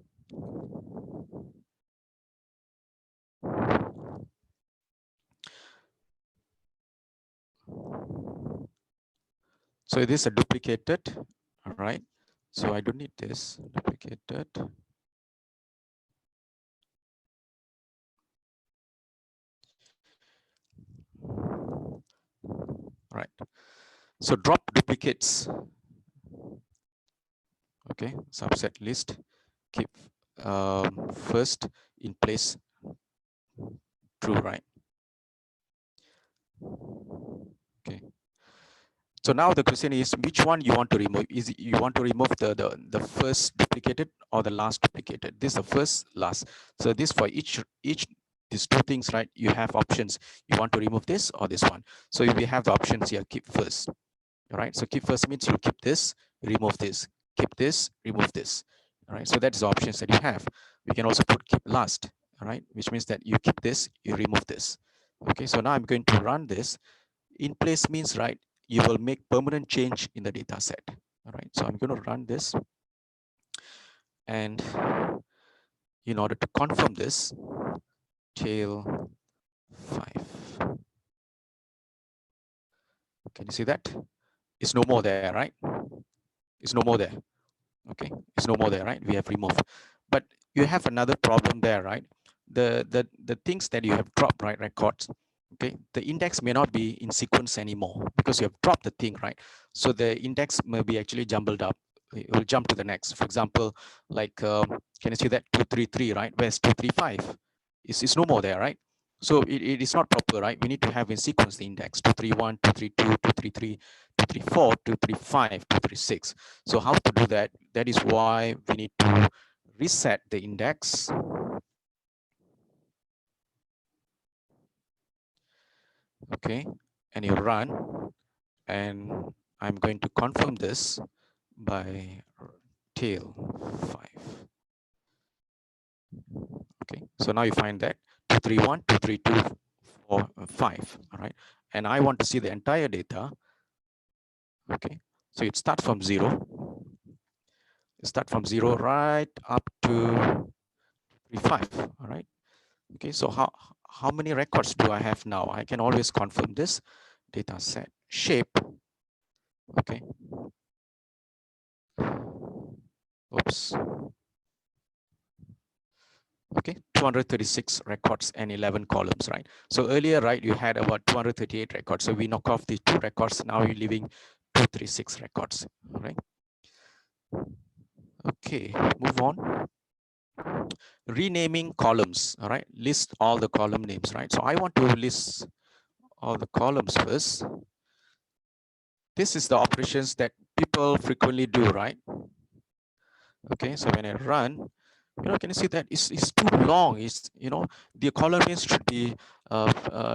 So this is a duplicated, all right? So I don't need this duplicated. right? So drop duplicates. Okay, subset list, keep first in place true, right? Okay. So now the question is, which one you want to remove? Is it, you want to remove the first duplicated or the last duplicated? This is the first, last. So this for each these two things, right? You have options. You want to remove this or this one. So we have the options here. Keep first. All right. So keep first means you keep this, remove this, keep this, remove this. All right. So that's the options that you have. We can also put keep last. All right, which means that you keep this, you remove this. Okay. So now I'm going to run this. In place means, right, you will make permanent change in the data set. All right, so I'm going to run this, and in order to confirm this, tail 5. Can you see that? It's no more there, right? It's no more there. Okay, it's no more there, right? We have removed, but you have another problem there, right? The things that you have dropped, right, records. Okay, the index may not be in sequence anymore because you have dropped the thing, right? So the index may be actually jumbled up. It will jump to the next. For example, like can you see that 233, right? Where's 235? It's no more there, right? So it is not proper, right? We need to have in sequence the index 231, 232, 233, 234, 235, 236. So how to do that? That is why we need to reset the index. Okay, and you run, and I'm going to confirm this by tail 5. Okay, so now you find that 231, 232, 4, 5. All right, and I want to see the entire data. Okay, so it starts from 0. Start from 0 right up to 5. All right. Okay, so how many records do I have now? I can always confirm this data set shape. Okay. Oops. Okay, 236 records and 11 columns, right? So earlier, right, you had about 238 records. So we knock off the 2 records. Now you're leaving 236 records, all right? Okay, move on. Renaming columns, all right? List all the column names, right? So I want to list all the columns first. This is the operations that people frequently do, right? Okay, so when I run, can you see that it's too long? It's, the column names should be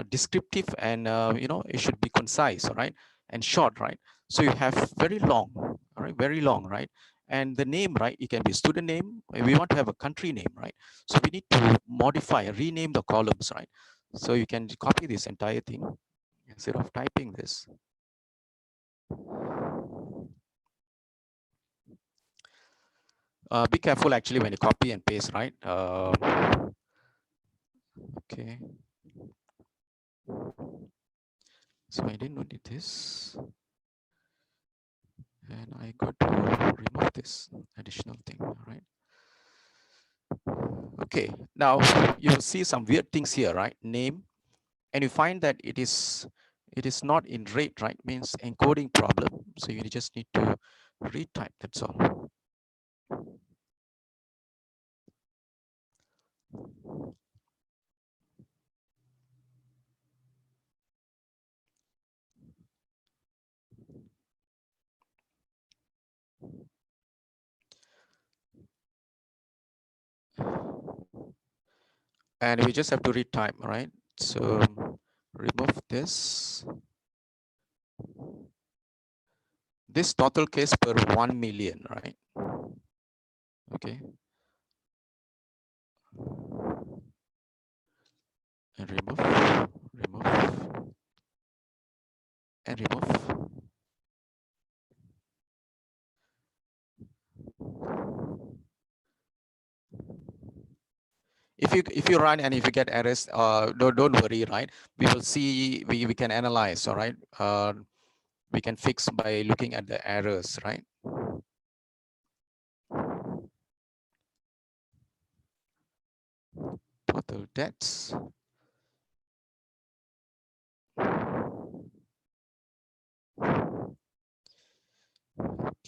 descriptive, and, it should be concise, all right? And short, right? So you have very long, all right? Very long, right? And the name, right? It can be student name. We want to have a country name, right? So we need to modify, rename the columns, right? So you can copy this entire thing instead of typing this. Be careful actually when you copy and paste, right? Okay. So I didn't need this, and I got to remove this additional thing, all right? Okay, now you will see some weird things here, right? Name, and you find that it is not in rate, right? Means encoding problem. So you just need to retype, that's all. And we just have to retype, right? So remove this. This total case per 1 million, right? Okay. And remove, and remove. If you run and if you get errors, don't worry, right? We will see, we can analyze, all right? We can fix by looking at the errors, right? Total debts.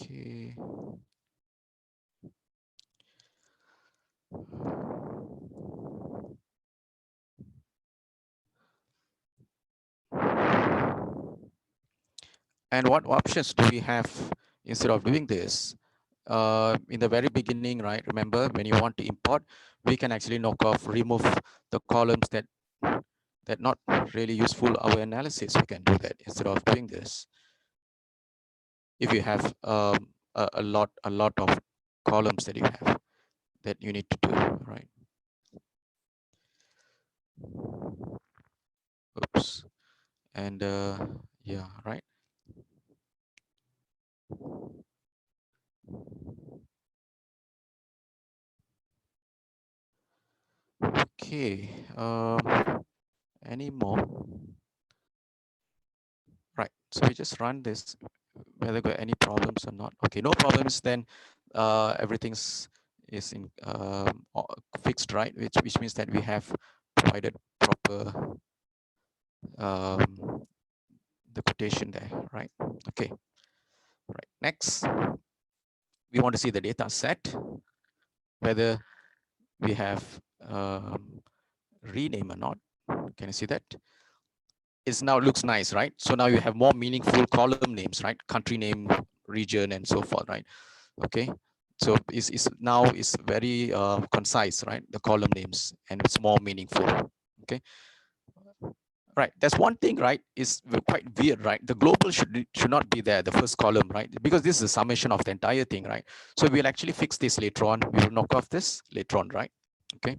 Okay. And what options do we have instead of doing this? In the very beginning, right? Remember, when you want to import, we can actually knock off, remove the columns that not really useful our analysis. We can do that instead of doing this. If you have a lot of columns that you have that you need to do, right? Oops. And yeah, right. Okay. Any more? Right. So we just run this, whether got any problems or not. Okay, no problems. Then everything's is in fixed, right? Which means that we have provided proper the quotation there, right? Okay. Right. Next, we want to see the data set, whether we have rename or not. Can you see that? It's now looks nice, right? So now you have more meaningful column names, right? Country name, region, and so forth, right? Okay. So it's now is very concise, right? The column names, and it's more meaningful. Okay. Right. That's one thing, right? Is quite weird, right? The global should not be there, the first column, right? Because this is a summation of the entire thing, right? So we'll actually fix this later on. We will knock off this later on, right? Okay.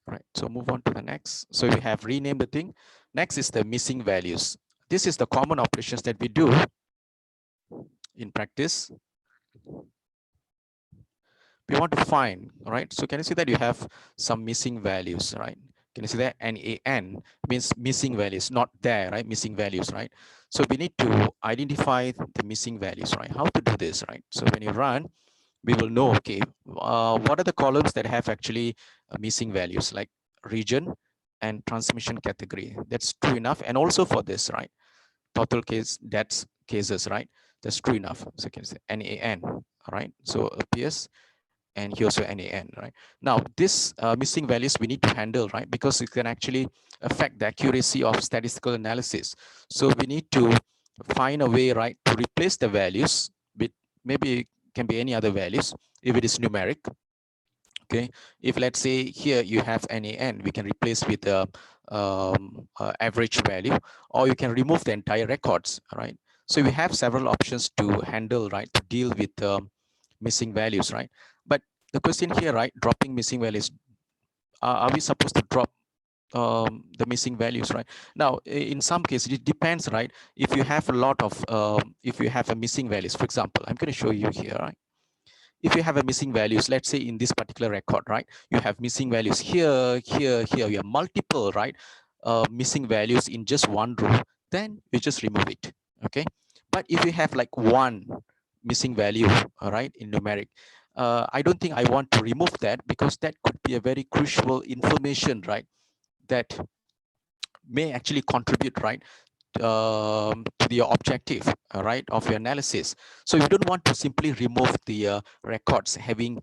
Right. So move on to the next. So we have renamed the thing. Next is the missing values. This is the common operations that we do in practice. We want to find, right? So can you see that you have some missing values, right? Can you see that? NaN means missing values, not there, right? Missing values, right? So we need to identify the missing values, right? How to do this, right? So when you run, we will know, okay, what are the columns that have actually missing values, like region and transmission category. That's true enough. And also for this, right? Total case, that's cases, right? That's true enough. So can you say NaN, right? So appears, and here also NaN, right? Now, this missing values we need to handle, right? Because it can actually affect the accuracy of statistical analysis. So we need to find a way, right, to replace the values with maybe can be any other values if it is numeric. Okay, if let's say here you have NaN, we can replace with the average value, or you can remove the entire records, right? So we have several options to handle, right, to deal with missing values, right? But the question here, right, dropping missing values, are we supposed to drop the missing values, right? Now, in some cases, it depends, right? If you have a lot of, if you have a missing values, for example, I'm going to show you here, right? If you have a missing values, let's say in this particular record, right? You have missing values here, here, here, you have multiple, right? Missing values in just one row, then you just remove it, okay? But if you have like one missing value, all right, in numeric, I don't think I want to remove that, because that could be a very crucial information, right? That may actually contribute, right, to the objective, right, of your analysis. So you don't want to simply remove the records having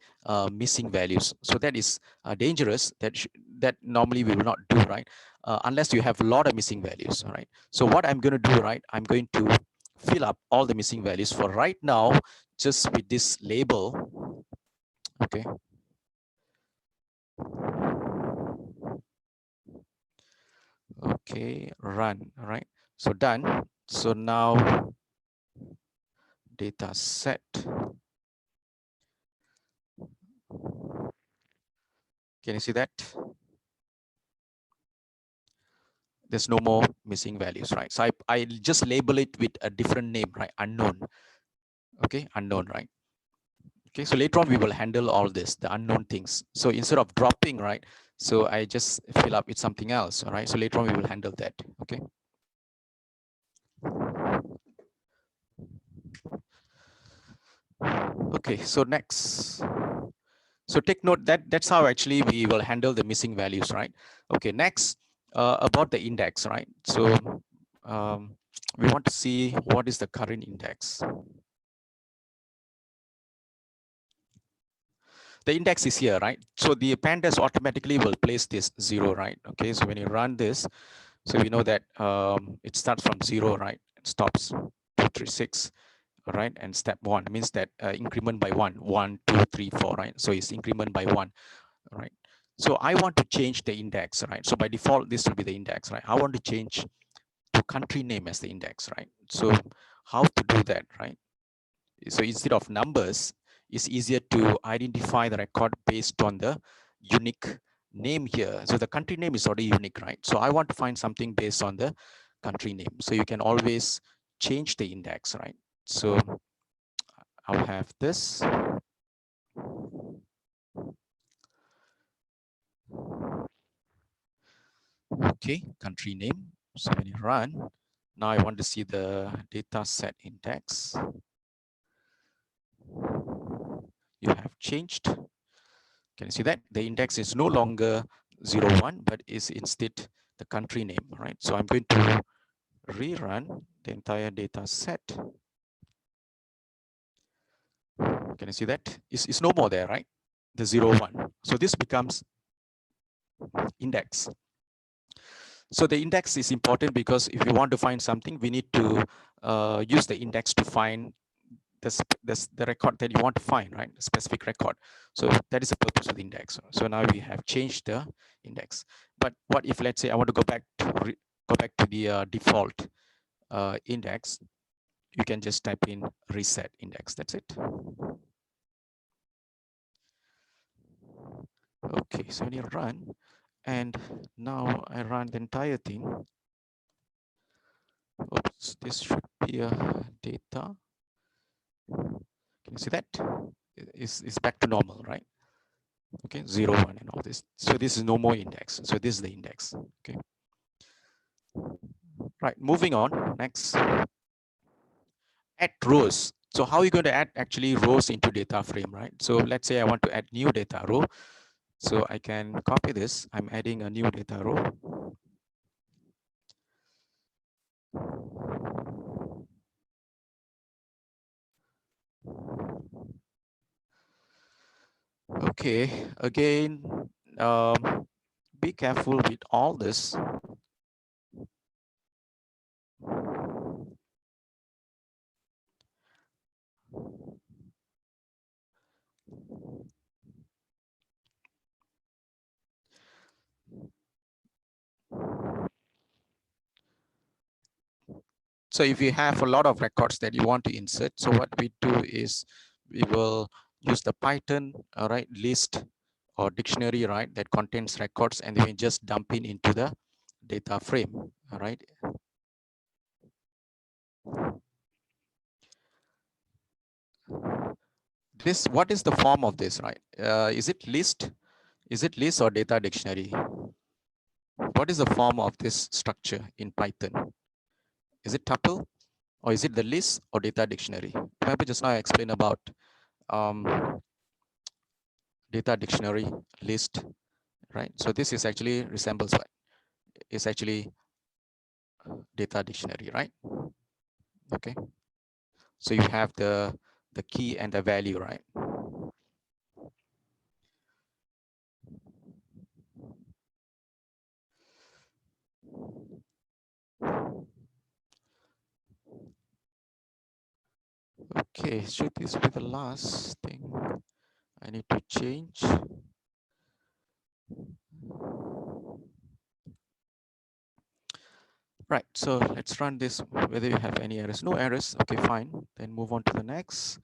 missing values. So that is dangerous. That normally we will not do, right, unless you have a lot of missing values. All right. So what I'm going to do, right, I'm going to fill up all the missing values for right now, just with this label. Okay. Okay, run. All right. So done. So now data set. Can you see that? There's no more missing values, right? So I just label it with a different name, right? Unknown. Okay, unknown, right? Okay, so later on we will handle all this, the unknown things. So instead of dropping, right? So I just fill up with something else, all right? So later on we will handle that, okay? Okay, so next. So take note that that's how actually we will handle the missing values, right? Okay, next, about the index, right? So we want to see what is the current index. The index is here, right? So the Pandas automatically will place this 0, right? Okay, so when you run this, so we know that it starts from 0, right? It stops 236, right? And step 1 means that increment by 1, 1, 2, 3, 4, right? So it's increment by 1, right? So I want to change the index, right? So by default, this will be the index, right? I want to change to country name as the index, right? So how to do that, right? So instead of numbers, it's easier to identify the record based on the unique name here. So the country name is already unique, right? So I want to find something based on the country name. So you can always change the index, right? So I'll have this. Okay, country name. So when you run, now I want to see the data set index. You have changed. Can you see that? The index is no longer 01, but is instead the country name, right? So I'm going to rerun the entire data set. Can you see that? It's no more there, right? The 01. So this becomes index. So the index is important because if you want to find something, we need to use the index to find the record that you want to find, right? A specific record. So that is the purpose of the index. So now we have changed the index. But what if, let's say, I want to go back to the default index? You can just type in reset index. That's it. Okay, so when you run, and now I run the entire thing. Oops, this should be a data. Can you see that? It's back to normal, right? Okay, 0, 1 and all this. So this is no more index. So this is the index. Okay. Right, moving on. Next, add rows. So how are you going to add actually rows into data frame, right? So let's say I want to add new data row. So I can copy this. I'm adding a new data row. Okay, again, be careful with all this. So if you have a lot of records that you want to insert, so what we do is we will use the Python, all right, list or dictionary, right, that contains records, and then we just dump it into the data frame, all right. This, what is the form of this, right? Is it list? Is it list or data dictionary? What is the form of this structure in Python? Is it tuple, or is it the list or data dictionary? Remember just now I explained about data dictionary, list, right? So this is actually resembles what? It's actually data dictionary, right? Okay. So you have the key and the value, right? Okay, should this be the last thing I need to change? Right, so let's run this, whether you have any errors. No errors, okay, fine. Then move on to the next.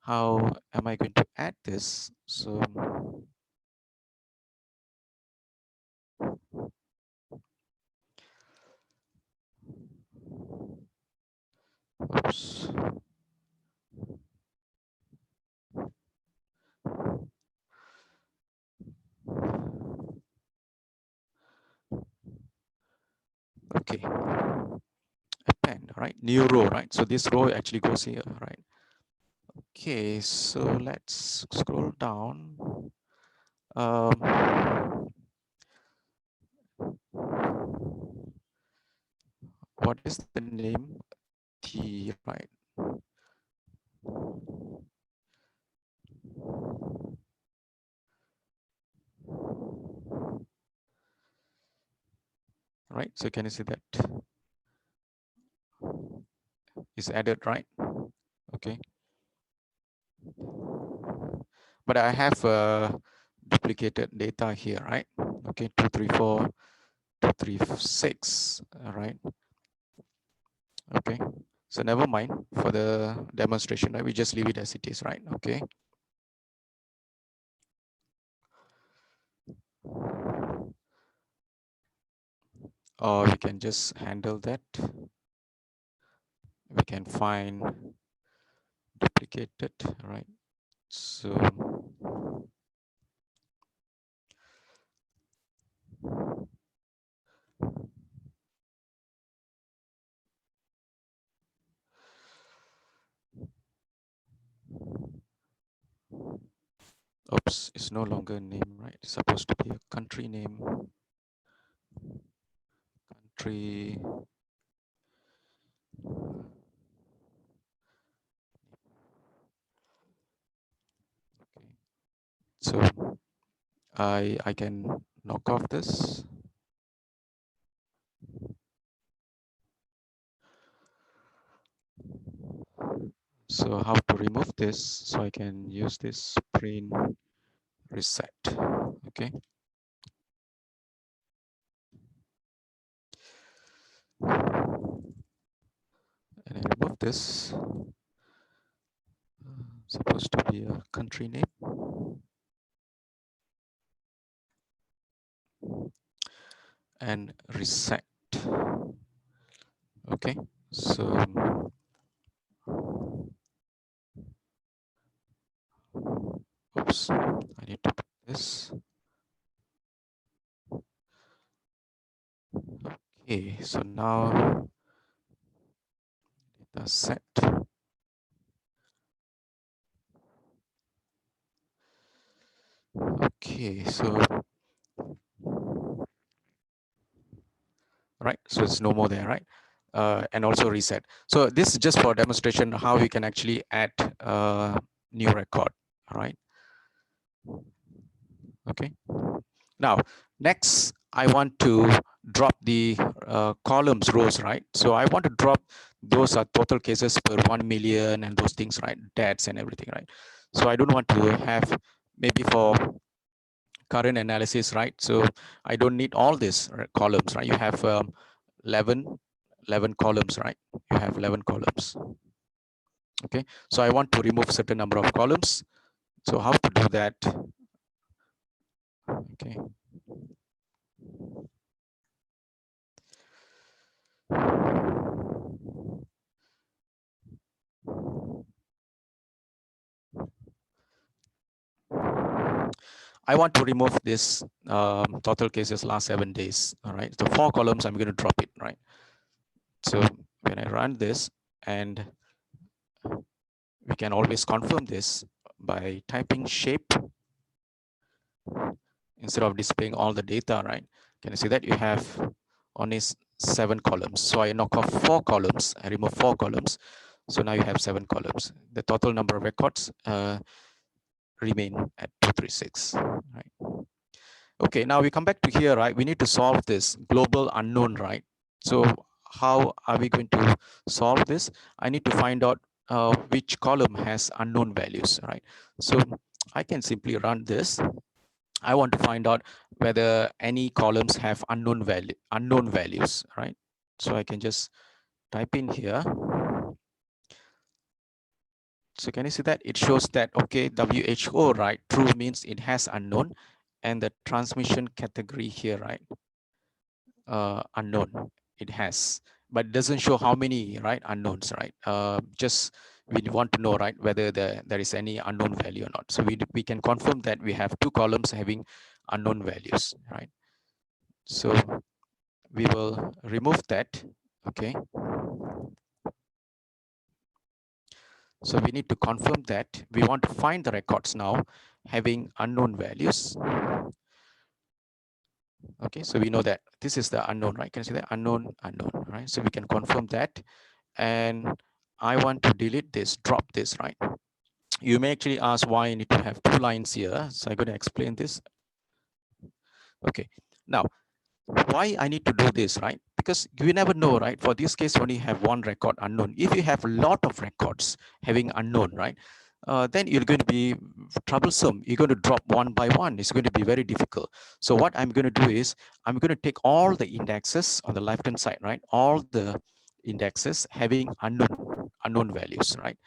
How am I going to add this? So, oops. Okay, append, right? New row, right? So this row actually goes here, right? Okay, so let's scroll down. what is the name? T, right? Right, so can you see that is added, right? Okay, but I have duplicated data here, right? Okay, 234, 236, all right? Okay, so never mind for the demonstration, right? We just leave it as it is, right? Okay. Or we can just handle that. We can find duplicated, right? So oops, it's no longer a name, right? It's supposed to be a country name. Country. Okay. So I can knock off this. So how to remove this? So I can use this print reset. Okay. And I remove this. Supposed to be a country name. And reset. Okay. So oops, I need to put this. Okay, so now data set. Okay, so right, so it's no more there, right? And also reset. So this is just for demonstration how we can actually add new record, all right? Okay. Now, next, I want to drop the columns rows, right? So I want to drop those are total cases per 1 million and those things, right? Deaths and everything, right? So I don't want to have maybe for current analysis, right? So I don't need all these columns, right? You have 11 columns, right? You have 11 columns. Okay, so I want to remove certain number of columns. So how to do that? Okay. I want to remove this total cases last 7 days. All right, so 4 columns, I'm going to drop it, right? So when I run this, and we can always confirm this by typing shape instead of displaying all the data, right? Can you see that you have only 7 columns? So I knock off 4 columns, I remove 4 columns. So now you have 7 columns. The total number of records remain at 236, right? Okay, now we come back to here, right? We need to solve this global unknown, right? So how are we going to solve this? I need to find out which column has unknown values, right? So I can simply run this. I want to find out whether any columns have unknown values, right? So I can just type in here. So can you see that it shows that, okay, WHO, right? True means it has unknown, and the transmission category here, right? Unknown, it has, but it doesn't show how many, right? Unknowns, right? Just we want to know, right, whether there is any unknown value or not. So we can confirm that we have 2 columns having unknown values, right? So we will remove that. Okay. So we need to confirm that we want to find the records now having unknown values. Okay, so we know that this is the unknown, right? Can you see that unknown, unknown, right? So we can confirm that. And I want to delete this, drop this, right? You may actually ask why I need to have 2 lines here. So I'm going to explain this. Okay, now why I need to do this, right? Because you never know, right? For this case, only have 1 record unknown. If you have a lot of records having unknown, right? Then you're going to be troublesome. You're going to drop one by one. It's going to be very difficult. So what I'm going to do is I'm going to take all the indexes on the left-hand side, right? All the indexes having unknown values, right?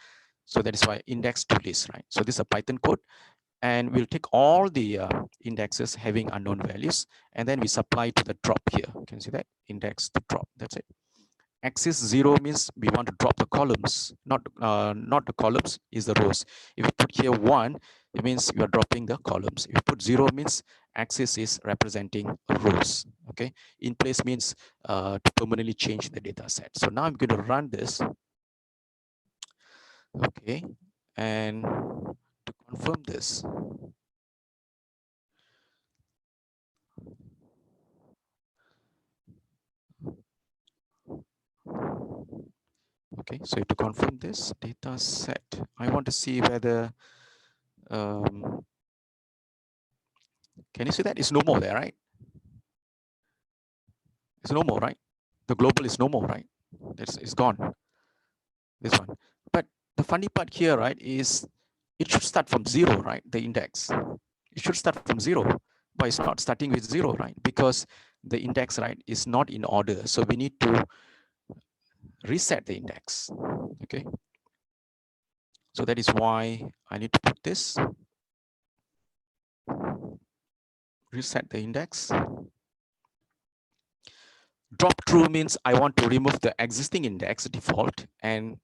So that is why index to list, right? So this is a Python code. And we'll take all the indexes having unknown values, and then we supply to the drop here. You can see that index to drop. That's it. Axis 0 means we want to drop the columns, not the columns, is the rows. If you put here 1, it means you are dropping the columns. If you put 0 means axis is representing rows. Okay, in place means to permanently change the data set. So now I'm going to run this. Okay, and to confirm this, okay, so to confirm this data set, I want to see whether, can you see that? It's no more there, right? It's no more, right? The global is no more, right? It's gone, this one. But the funny part here, right, is it should start from 0, right? The index. It should start from 0, but it's not starting with 0, right? Because the index, right, is not in order. So we need to reset the index, okay? So that is why I need to put this, reset the index. Drop true means I want to remove the existing index default and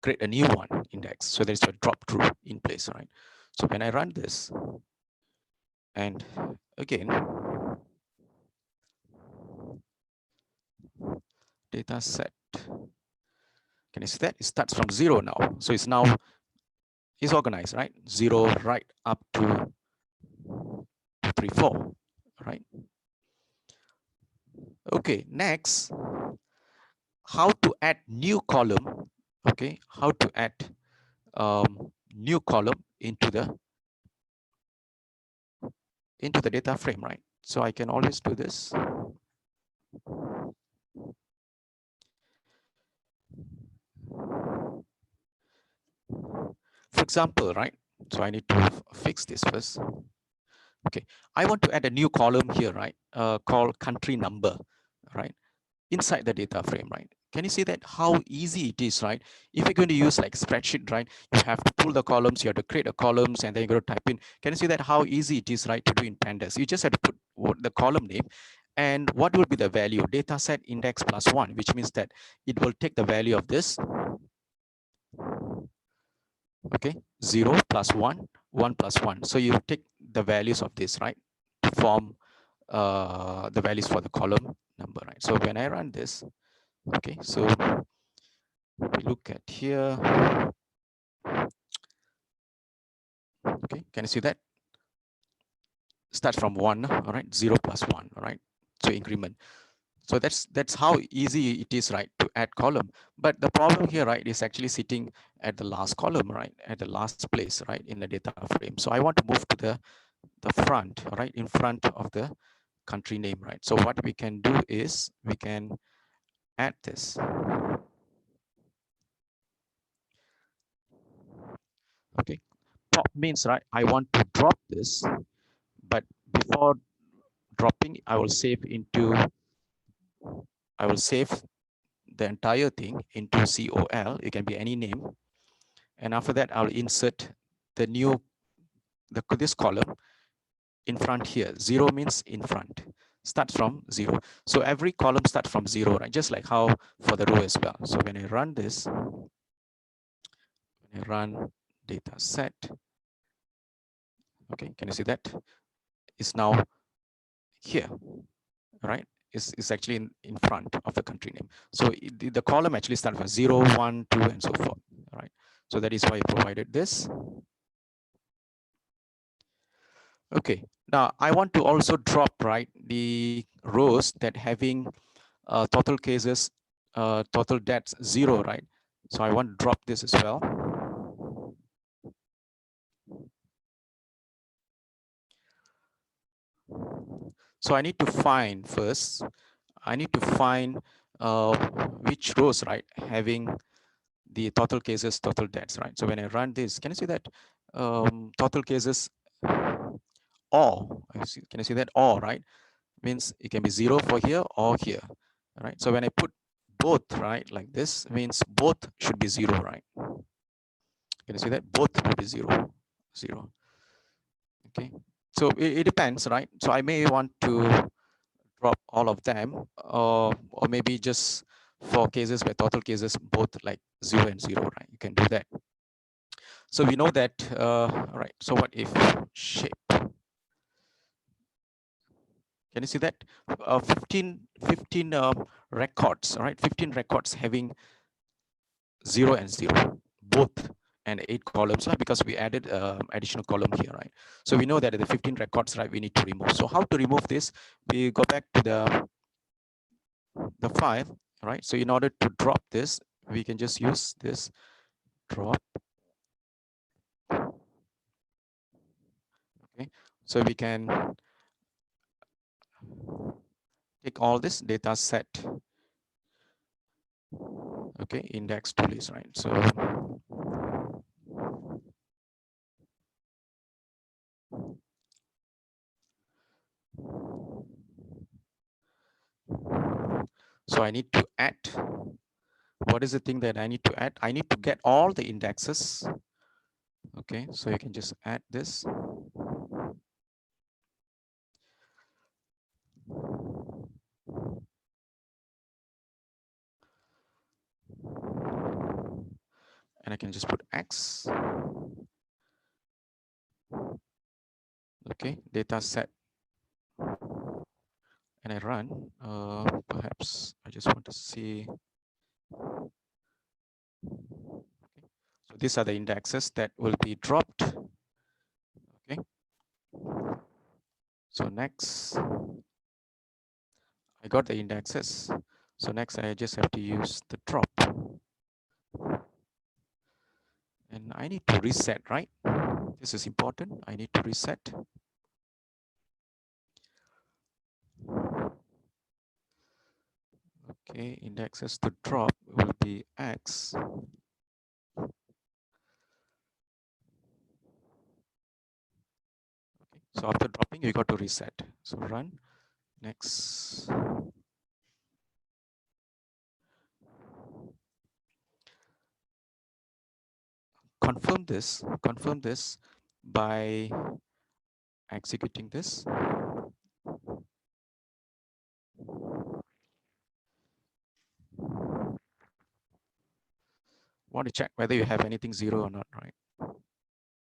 create a new one index. So there's a drop true in place, right? So when I run this, and again, data set, can you see that? It starts from 0 now. So it's now is organized, right? 0 right up to 3, 4, right? Okay, next, how to add new column, okay? How to add new column into the data frame, right? So I can always do this. For example, right? So I need to fix this first. Okay, I want to add a new column here, right? Called country number, right? Inside the data frame, right? Can you see that how easy it is, right? If you're going to use like spreadsheet, right? You have to pull the columns, you have to create the columns, and then you're going to type in. Can you see that how easy it is, right, to do in Pandas? You just have to put what the column name and what will be the value, data set index plus 1, which means that it will take the value of this, okay, 0 plus 1, 1 plus 1. So you take the values of this, right, to form the values for the column number, right? So when I run this, okay, so we look at here, okay, can you see that? Starts from 1, all right, 0 plus 1, all right, so increment. So that's how easy it is, right, to add column. But the problem here, right, is actually sitting at the last column, right, at the last place, right, in the data frame. So I want to move to the front, all right, in front of the country name, right? So what we can do is we can add this. Okay, pop means, right, I want to drop this, but before dropping, I will save the entire thing into COL. It can be any name. And after that, I'll insert the new, this column in front here. 0 means in front, starts from 0. So every column starts from 0, right? Just like how for the row as well. So when I run this, when I run data set, okay, can you see that? It's now here, right? Is actually in front of the country name. So the column actually starts from 0, 1, 2, and so forth, right? So that is why I provided this. Okay, Now I want to also drop, right, the rows that having total cases, total deaths 0, right? So I want to drop this as well. So I need to find first, I need to find which rows, right, having the total cases, total deaths, right? So when I run this, can you see that total cases all? Can you see that all, right? Means it can be 0 for here or here, right? So when I put both, right, like this, means both should be 0, right? Can you see that? Both will be 0, 0. Okay. So it depends, right? So I may want to drop all of them, or maybe just for cases where total cases both like 0 and 0, right? You can do that. So we know that, right? So what if shape? Can you see that? 15 records, right? 15 records having 0 and 0, both, and 8 columns, right? Because we added additional column here, right? So we know that the 15 records, right, we need to remove. So how to remove this? We go back to the file, right? So in order to drop this, we can just use this drop. Okay, so we can take all this data set. Okay, index to list, right? So I need to add. What is the thing that I need to add? I need to get all the indexes. Okay, so you can just add this. And I can just put X. Okay, data set. And I run. Perhaps I just want to see. Okay. So these are the indexes that will be dropped. Okay. So next, I got the indexes. So next, I just have to use the drop. And I need to reset, right? This is important. I need to reset. Okay, indexes to drop will be X. Okay, so after dropping, you got to reset. So run. Next. Confirm this by executing this. Want to check whether you have anything 0 or not, right?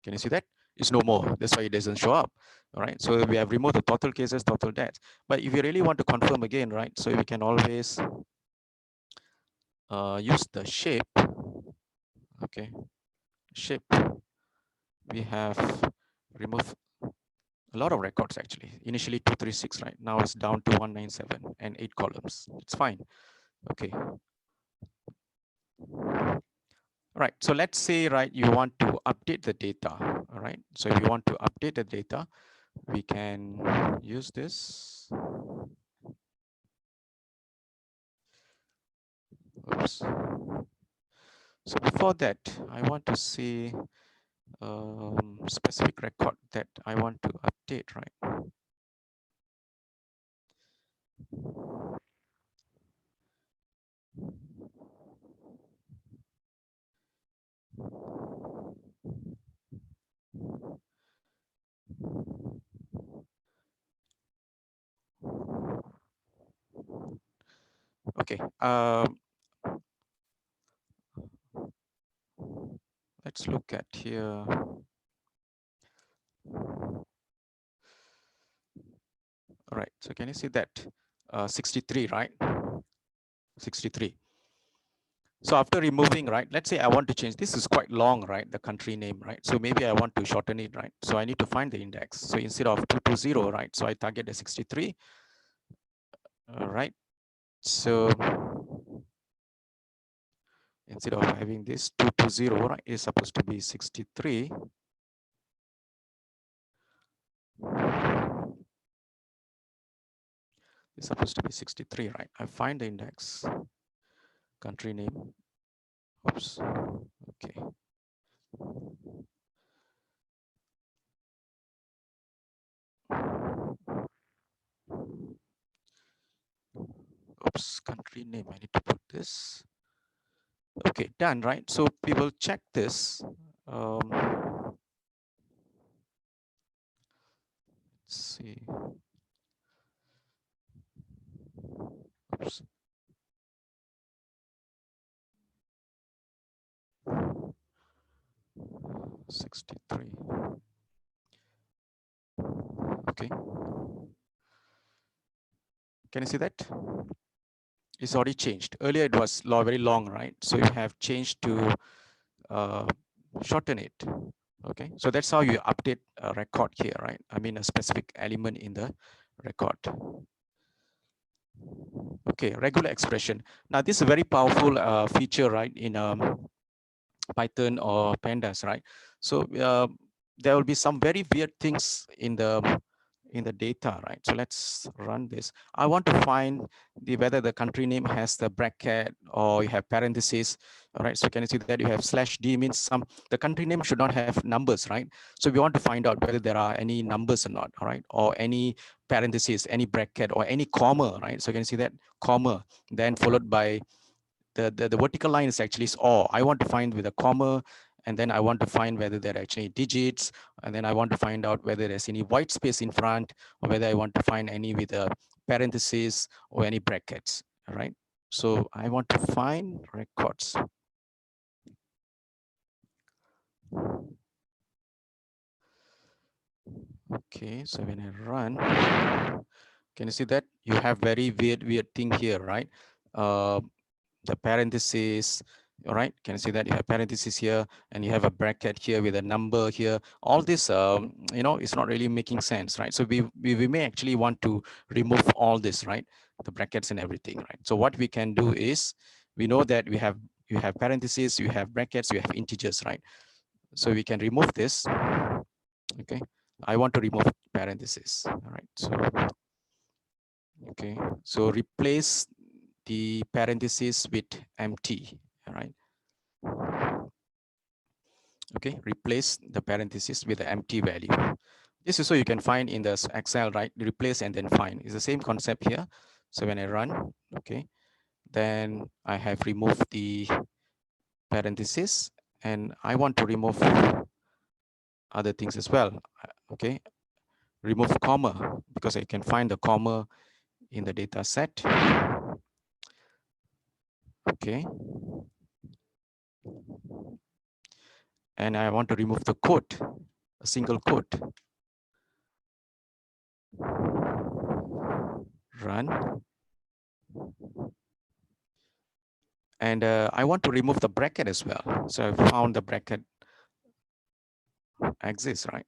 Can you see that? It's no more. That's why it doesn't show up. All right. So we have removed the total cases, total deaths. But if you really want to confirm again, right? So we can always use the shape. Okay. Shape. We have removed a lot of records actually. Initially 236, right? Now it's down to 197 and 8 columns. It's fine. Okay. All right, so let's say, right, you want to update the data, all right? So if you want to update the data, we can use this. Oops. So before that, I want to see specific record that I want to update, right? Okay, let's look at here. All right, so can you see that 63, right? 63. So after removing, right, let's say I want to change, this is quite long, right, the country name, right? So maybe I want to shorten it, right? So I need to find the index. So instead of 220, right, so I target the 63, all right? So instead of having this 220, right, it's supposed to be 63. It's supposed to be 63, right? I find the index, country name, oops, okay. Oops, country name, I need to put this. Okay, done, right? So we will check this. Let's see. Oops. $63. Okay. Can you see that? It's already changed. Earlier it was very long, right? So you have changed to shorten it. Okay. So that's how you update a record here, right? I mean a specific element in the record. Okay, regular expression. Now this is a very powerful feature, right, in Python or Pandas, right? So there will be some very weird things in the data, right? So let's run this. I want to find whether the country name has the bracket or you have parentheses. All right. So can you see that you have /d means the country name should not have numbers, right? So we want to find out whether there are any numbers or not, all right, or any parentheses, any bracket, or any comma, right? So can you see that comma, then followed by the vertical line is actually or. I want to find with a comma, and then I want to find whether there are actually digits, and then I want to find out whether there's any white space in front, or whether I want to find any with a parenthesis or any brackets, all right? So I want to find records. Okay, so when I run, can you see that you have very weird thing here, right? The parentheses, all right? Can you see that you have parentheses here and you have a bracket here with a number here? All this, it's not really making sense, right? So we may actually want to remove all this, right? The brackets and everything, right? So what we can do is, we know that you have parentheses, you have brackets, you have integers, right? So we can remove this. Okay, I want to remove parentheses. All right, so okay, so replace the parentheses with empty. All right. Okay, replace the parentheses with the empty value. This is so you can find in the Excel, right? Replace and then find. It's the same concept here. So when I run, okay, then I have removed the parentheses and I want to remove other things as well. Okay, remove comma because I can find the comma in the data set. Okay. And I want to remove the quote, a single quote. Run. And I want to remove the bracket as well. So I found the bracket exists, right?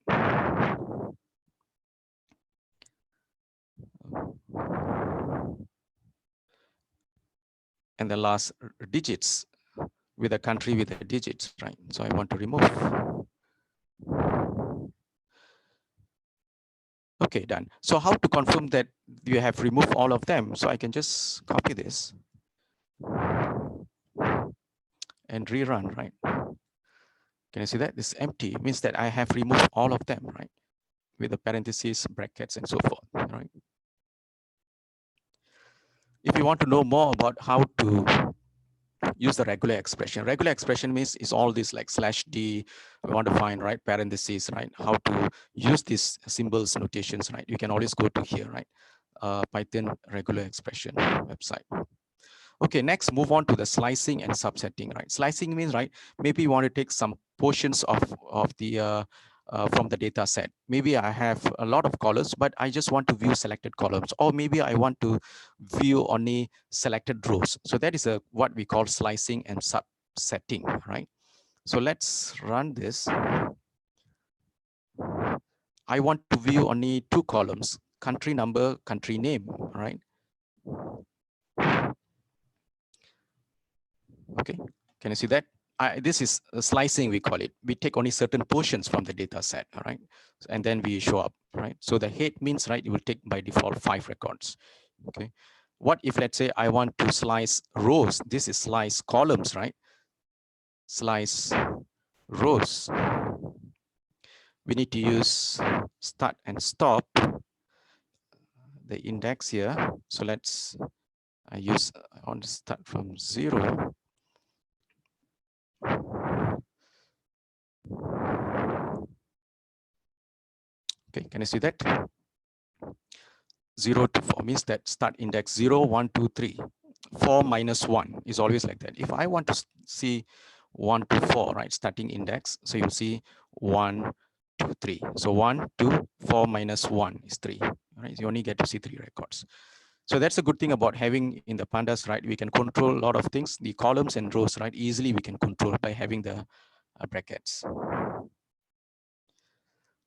And the last digits with a country with the digits, right? So I want to remove. Okay, done. So how to confirm that you have removed all of them? So I can just copy this and rerun, right? Can you see that? This empty means that I have removed all of them, right? With the parentheses, brackets, and so forth, right? If you want to know more about how to use the regular expression means is all this like /d, we want to find, right, parentheses, right, how to use these symbols, notations, right? You can always go to here, right? Python regular expression website. Okay, next move on to the slicing and subsetting, right? Slicing means, right, maybe you want to take some portions of the from the data set. Maybe I have a lot of columns, but I just want to view selected columns, or maybe I want to view only selected rows. So that is what we call slicing and subsetting, right? So let's run this. I want to view only 2 columns, country number, country name, right? Okay, can you see that? This is slicing, we call it. We take only certain portions from the data set, all right? And then we show up, right? So the head means, right, it will take by default 5 records, okay? What if, let's say, I want to slice rows? This is slice columns, right? Slice rows. We need to use start and stop the index here. So let's I want to start from 0. Okay, can you see that? 0 to 4 means that start index 0, 1, 2, 3. 4 minus 1 is always like that. If I want to see 1 to 4, right, starting index, so you see 1, 2, 3. So 1, 2, 4 minus 1 is 3. Right? You only get to see 3 records. So that's a good thing about having in the Pandas, right? We can control a lot of things, the columns and rows, right? Easily we can control by having the brackets.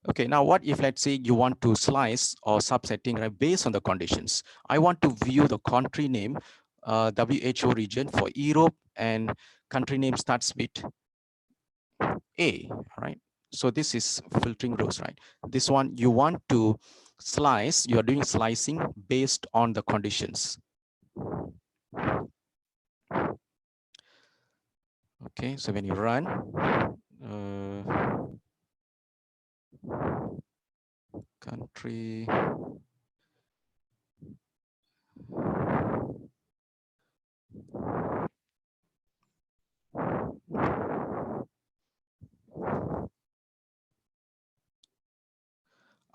Okay, now what if, let's say, you want to slice or subsetting, right, based on the conditions? I want to view the country name, WHO region for Europe, and country name starts with A, right? So this is filtering rows, right? This one, you want to slice, you're doing slicing based on the conditions. Okay, so when you run, country,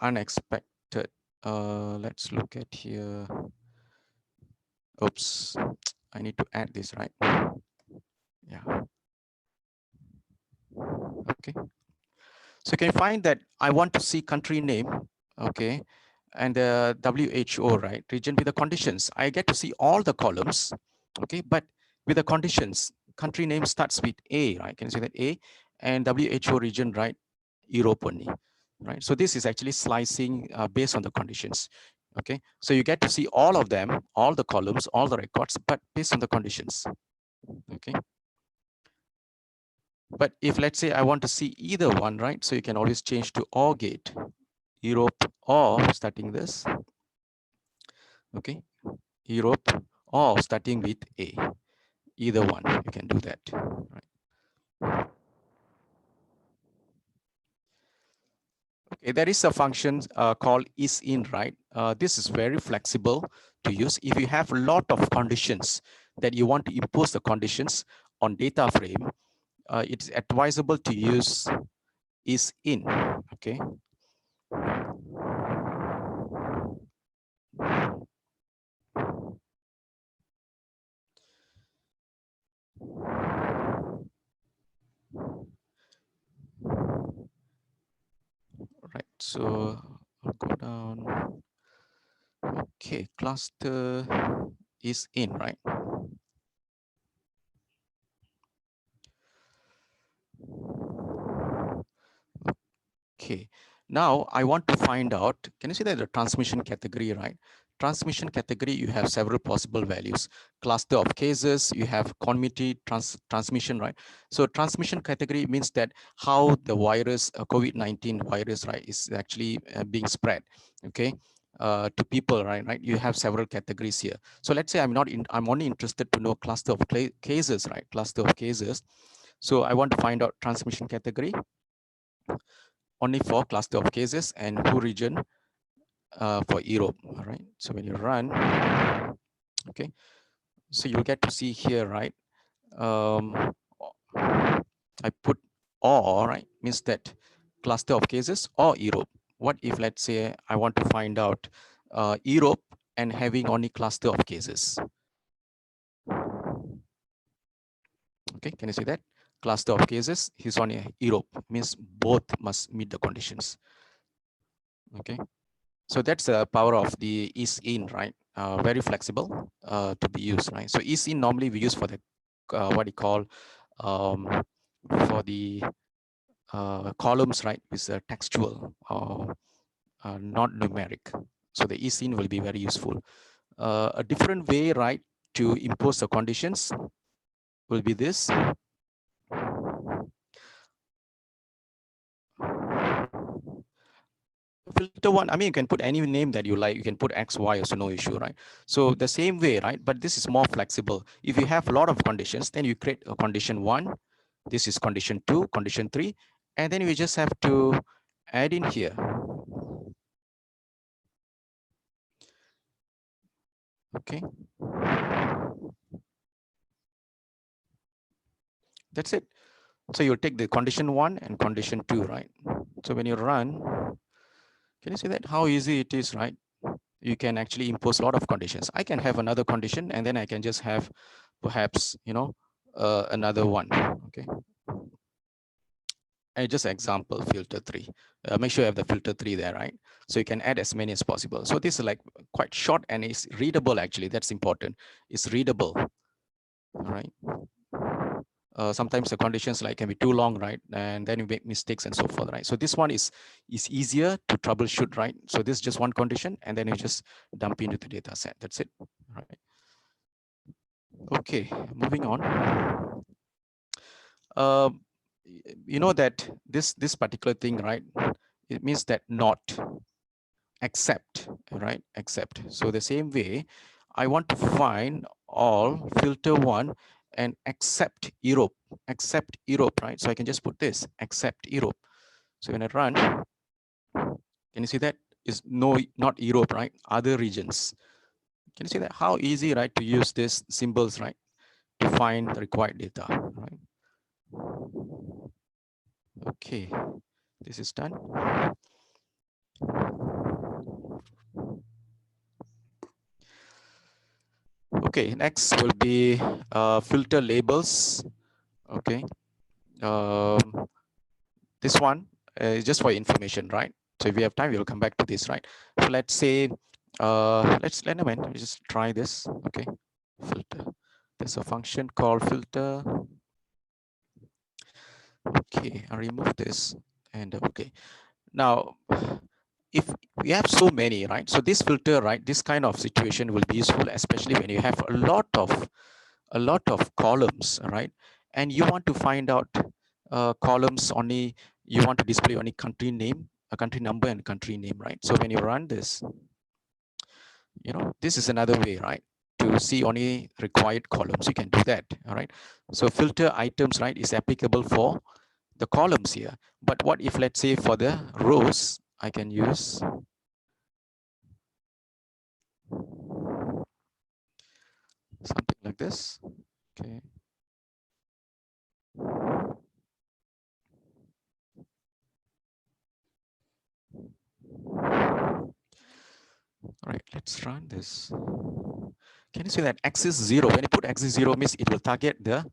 unexpected. Let's look at here. Oops, I need to add this, right? Yeah. Okay. So can you find that I want to see country name, okay, and the WHO, right, region with the conditions. I get to see all the columns, okay, but with the conditions, country name starts with A, right? Can you see that A, and WHO region, right, Europe only, right? So this is actually slicing based on the conditions, okay? So you get to see all of them, all the columns, all the records, but based on the conditions, okay? But if, let's say, I want to see either one, right? So you can always change to OR gate, Europe, or starting this, okay? Europe, or starting with A. Either one, you can do that, right? Okay, there is a function called isIn, right? This is very flexible to use. If you have a lot of conditions that you want to impose the conditions on data frame, it's advisable to use isIn, okay? Right, so I'll go down. Okay, cluster is in, right? Okay, now I want to find out, can you see that the transmission category, right? Transmission category, you have several possible values. Cluster of cases, you have community transmission, right? So transmission category means that how the virus, COVID-19 virus, right, is actually being spread, okay? To people, right? You have several categories here. So let's say I'm only interested to know cluster of cases, right? Cluster of cases. So I want to find out transmission category only for cluster of cases and WHO region for Europe. All right. So when you run, okay, so you'll get to see here, right? I put or, right, means that cluster of cases or Europe. What if, let's say, I want to find out Europe and having only cluster of cases? Okay, can you see that? cluster of cases is on Europe, means both must meet the conditions. Okay, so that's the power of the is in, right? Very flexible to be used, right? So is in normally we use for the what you call for the columns, right? Is textual or not numeric. So the is in will be very useful. A different way, right, to impose the conditions will be this. Filter one, I mean, you can put any name that you like. You can put X, Y, also no issue, right? So the same way, right? But this is more flexible. If you have a lot of conditions, then you create a condition 1. This is condition 2, condition 3, and then we just have to add in here. Okay. That's it. So you take the condition 1 and condition 2, right? So when you run, can you see that how easy it is, right? You can actually impose a lot of conditions. I can have another condition and then I can just have perhaps, you know, another one. Okay. And just example filter 3. Make sure you have the filter 3 there, right? So you can add as many as possible. So this is like quite short and it's readable actually. That's important. It's readable. All right. Sometimes the conditions like can be too long, right? And then you make mistakes and so forth, right? So this one is easier to troubleshoot, right? So this is just one condition and then you just dump into the data set. That's it, right? Okay, moving on. You know that this particular thing, right? It means that not, except, right? Except. So the same way, I want to find all filter 1 and except Europe, right? So I can just put this except Europe. So when I run, can you see that is no, not Europe, right? Other regions. Can you see that how easy, right, to use these symbols, right, to find the required data, right? Okay, this is done. Okay, next will be filter labels. Okay, this one is just for information, right? So if we have time, we'll come back to this, right? So let's say, let's just try this. Okay, filter. There's a function called filter. Okay, I remove this and okay. Now, if we have so many, right? So this filter, right? This kind of situation will be useful, especially when you have a lot of columns, right? And you want to find out columns only, you want to display only country name, a country number and country name, right? So when you run this, you know, this is another way, right? To see only required columns, you can do that, all right? So filter items, right, is applicable for the columns here. But what if, let's say for the rows, I can use something like this, okay? All right, let's run this. Can you see that axis 0? When you put axis 0 means it will target the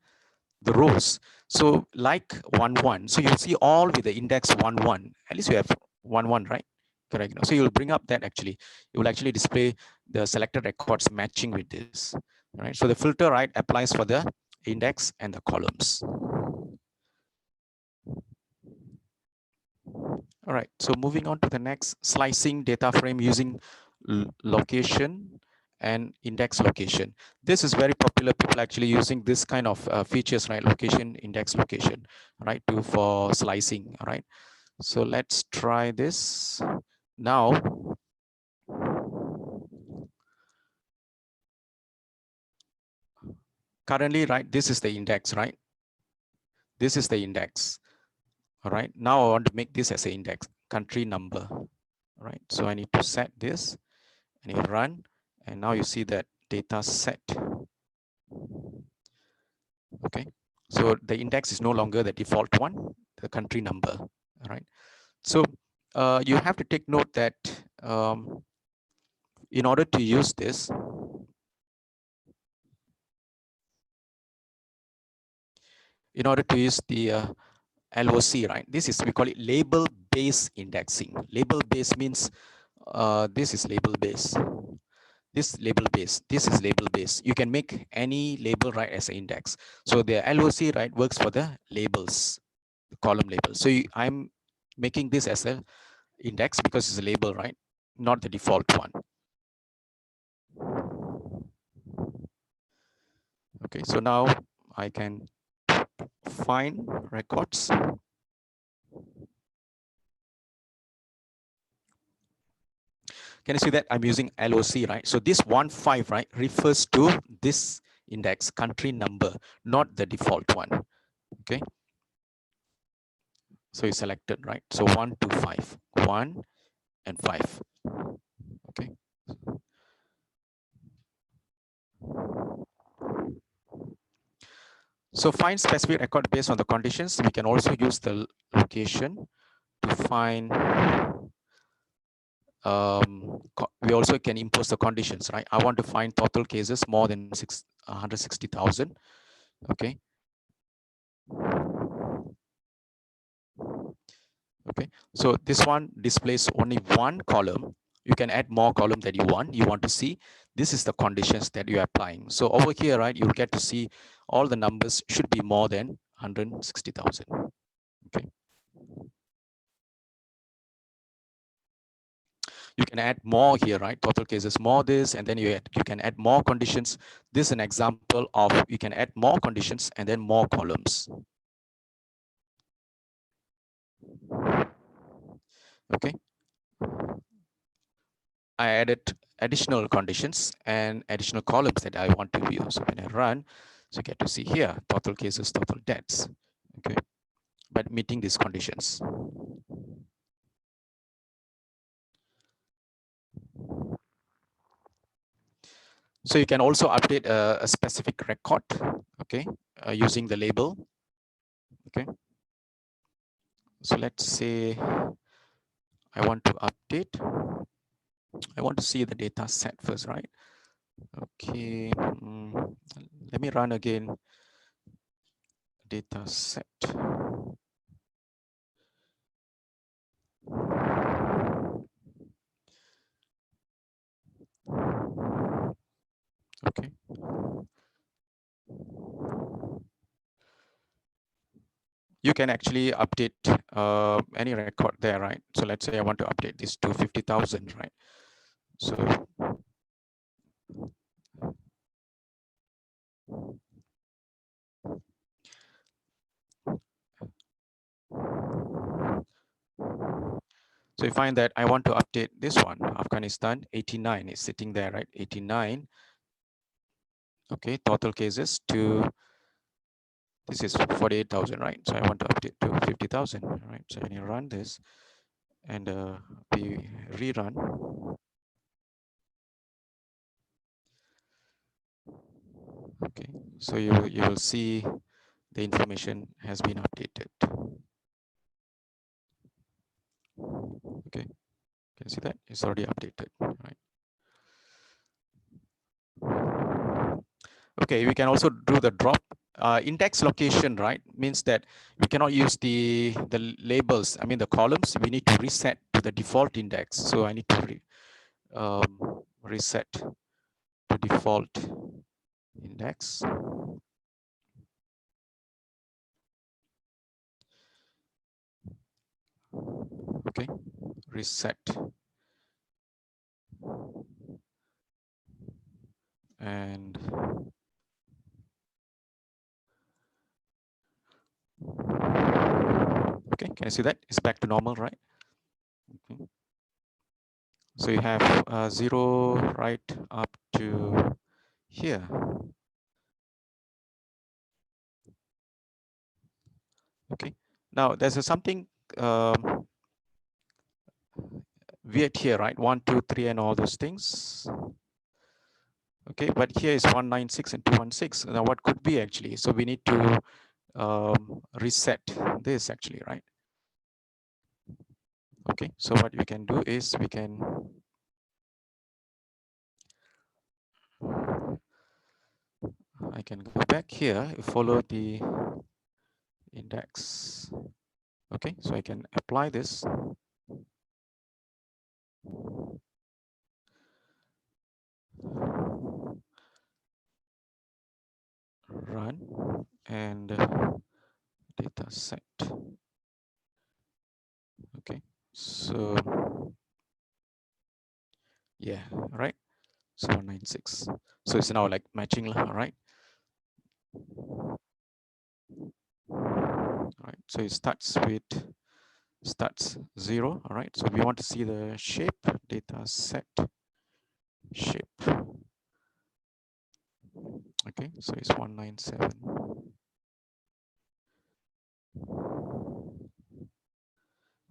rows. So like 1, 1. So you'll see all with the index 1, 1. At least you have 1, 1, right? Correct. So you'll bring up that actually. It will actually display the selected records matching with this. Right. So the filter, right, applies for the index and the columns. All right, so moving on to the next, slicing data frame using location and index location. This is very popular. People actually using this kind of features, right? Location, index location, right? For slicing, all right? So let's try this now. Currently, right, this is the index, right? This is the index, all right? Now I want to make this as an index, country number, all right? So I need to set this and you run, and now you see that data set. Okay, so the index is no longer the default one, the country number. All right, so you have to take note that in order to use this, in order to use the LOC, right? This is, we call it label-based indexing. Label-based means this is label-based. This label-based, this is label-based. You can make any label, right, as an index. So the LOC, right, works for the labels, the column labels. So I'm making this as a index because it's a label, right? Not the default one. Okay, so now I can find records. Can you see that I'm using LOC, right? So this 15, right, refers to this index country number, not the default one. Okay. So it's selected, right? So 1, 2, 5, 1 and 5. Okay. So find specific record based on the conditions. We can also use the location to find. We also can impose the conditions, right? I want to find total cases more than 160,000. Okay. Okay. So this one displays only one column. You can add more column that you want to see. This is the conditions that you're applying. So over here, right, you'll get to see all the numbers should be more than 160,000. Okay. You can add more here, right? Total cases, more this, and then you can add more conditions. This is an example of you can add more conditions and then more columns. Okay. I added additional conditions and additional columns that I want to view. So when I run, so you get to see here, total cases, total deaths. Okay. But meeting these conditions. So you can also update a specific record, okay, using the label. Okay. So let's say I want to update. I want to see the data set first, right? Okay. Let me run again. Data set. Okay. You can actually update any record there, right? So let's say I want to update this to 50,000, right? So you find that I want to update this one, Afghanistan, 89 is sitting there, right? 89. Okay, total cases to, this is 48,000, right? So I want to update to 50,000, right? So when you run this and we rerun. Okay, so you will see the information has been updated. Okay, can you see that? It's already updated, right? Okay, we can also do the drop. Index location, right, means that we cannot use the labels, I mean the columns. We need to reset to the default index. So I need to reset to default index. Okay, reset. And okay, can you see that? It's back to normal, right? Okay. So you have 0 right up to here. Okay. Now there's something weird here, right? 1, 2, 3, and all those things. Okay, but here is 196 and 216. Now what could be actually? So we need to reset this actually, right? Okay, so what we can do is we can I can go back here, follow the index. Okay, so I can apply this. Run and data set. Okay, so yeah, right. So 196. So it's now like matching, right? All right. So it starts 0. All right. So we want to see the shape, data set shape. Okay. So it's 197.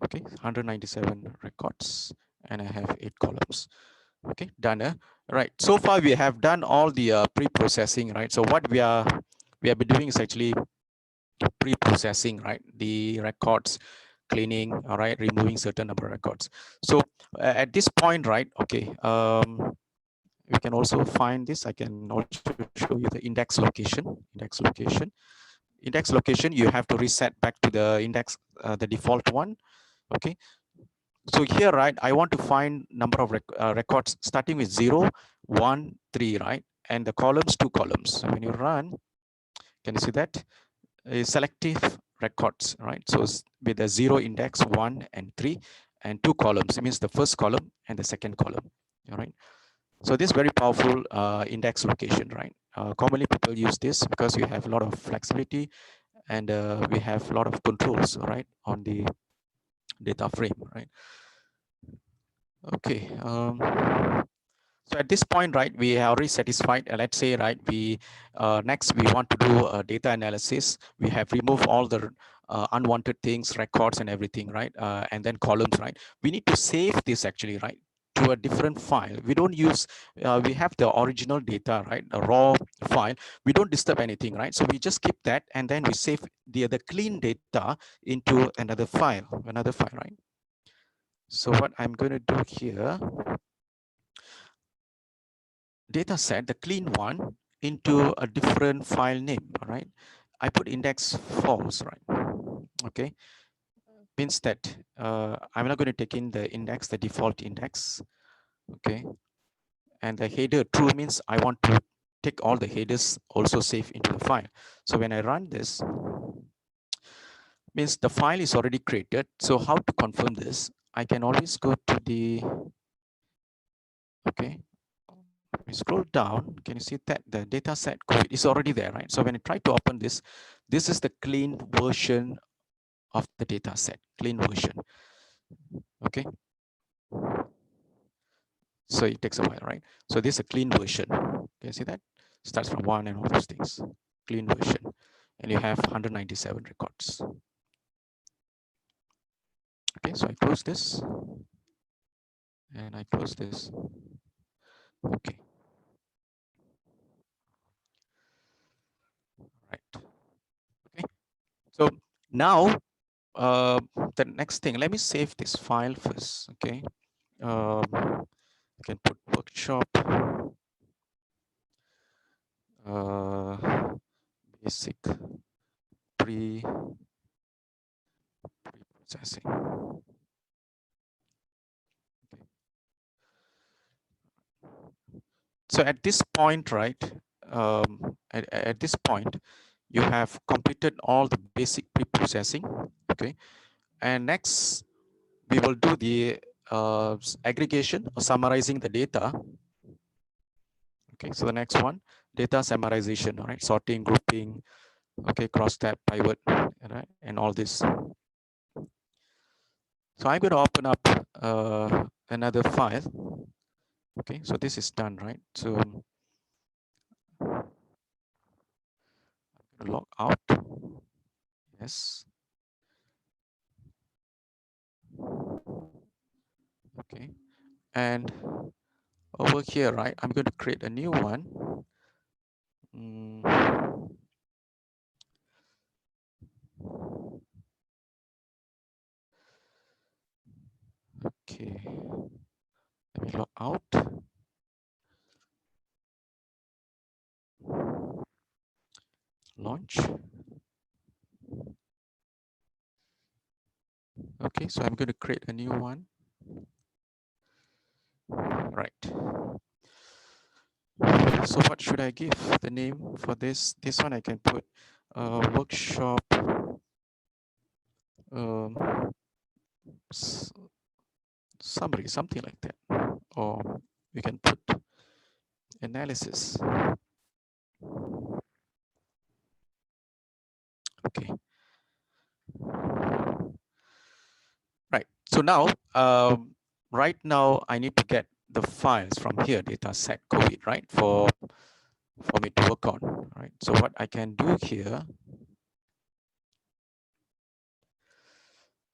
Okay. 197 records, and I have 8 columns. Okay. Done. Right. So far we have done all the pre-processing. Right. So what we have been doing is actually pre-processing, right? The records, cleaning, all right, removing certain number of records. So at this point, right? Okay. We can also find this. I can also show you the index location. Index location. You have to reset back to the index, the default one. Okay. So here, right, I want to find number of records starting with 0, 1, 3, right? And the columns, 2 columns. So when you run, can you see that? Selective records, right? So with a 0 index, 1 and 3, and 2 columns. It means the first column and the second column. All right. So this very powerful index location, right? Commonly people use this because you have a lot of flexibility and we have a lot of controls, right, on the data frame, right? Okay. So at this point, right, we are already satisfied. Let's say, right, we next we want to do data analysis. We have removed all the unwanted things, records and everything, right? And then columns, right? We need to save this actually, right, to a different file. We don't use, we have the original data, right, the raw file. We don't disturb anything, right? So we just keep that and then we save the clean data into another file, right? So what I'm going to do here, data set, the clean one, into a different file name, all right? I put index false, right? Okay, means that I'm not going to take in the index, the default index, okay? And the header true means I want to take all the headers also save into the file. So when I run this, means the file is already created. So how to confirm this? I can always go to the, okay, we scroll down, can you see that the data set code is already there, right? So when I try to open this, this is the clean version of the data set, clean version, okay? So it takes a while, right? So this is a clean version. Can you see that? Starts from 1 and all those things, clean version. And you have 197 records. Okay, so I close this and I close this. Okay. Right. Okay. So now the next thing, let me save this file first. Okay. You can put workshop basic pre-processing. Okay. So at this point, right, at this point, you have completed all the basic pre-processing. Okay. And next, we will do the aggregation or summarizing the data. Okay, so the next one, data summarization, all right, sorting, grouping, okay, crosstab, pivot, right, and all this. So I'm going to open up another file. Okay, so this is done, right? So log out. Yes. Okay, and over here, right, I'm going to create a new one. Okay, let me log out. Launch. Okay, so I'm going to create a new one. Right. So what should I give the name for this? This one I can put workshop um, summary, something like that. Or we can put analysis. Okay. Right. So now, right now, I need to get the files from here, data set COVID, right? For me to work on, right? So what I can do here.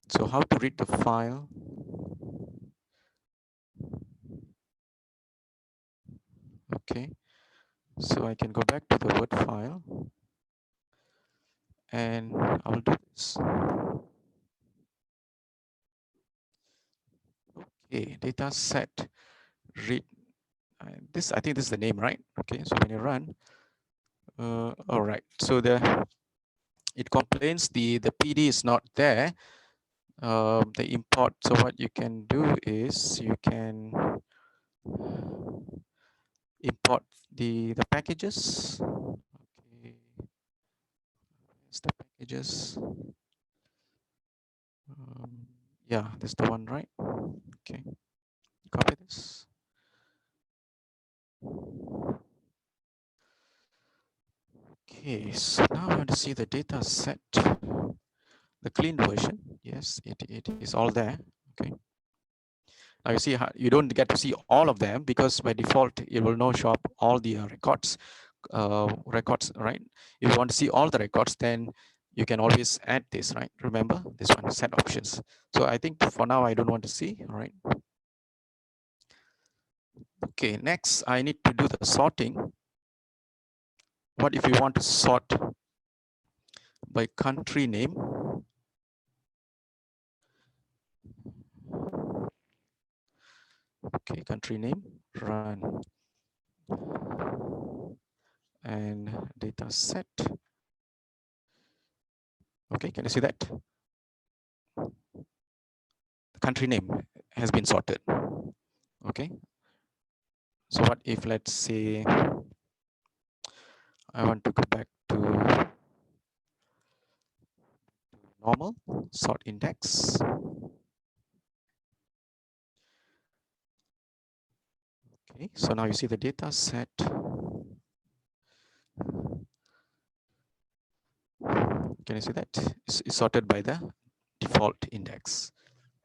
So how to read the file? Okay. So I can go back to the Word file and I will do this. Okay, data set read. This, I think this is the name, right? Okay, so when you run, all right. So it complains the PD is not there. The import. So what you can do is you can import the packages. Okay, it's the packages. Yeah, that's the one, right? Okay, copy this. Okay, so now I want to see the data set, the clean version. Yes, it is all there. Okay. Now you see how you don't get to see all of them because by default it will not show up all the records, right? If you want to see all the records, then you can always add this, right? Remember this one, set options. So I think for now I don't want to see, all right? Okay, next I need to do the sorting. What if you want to sort by country name? Okay, country name, run, and data set. Okay, can you see that? The country name has been sorted. Okay. So what if, let's say, I want to go back to normal, sort index. Okay, so now you see the data set. Can you see that? It's sorted by the default index.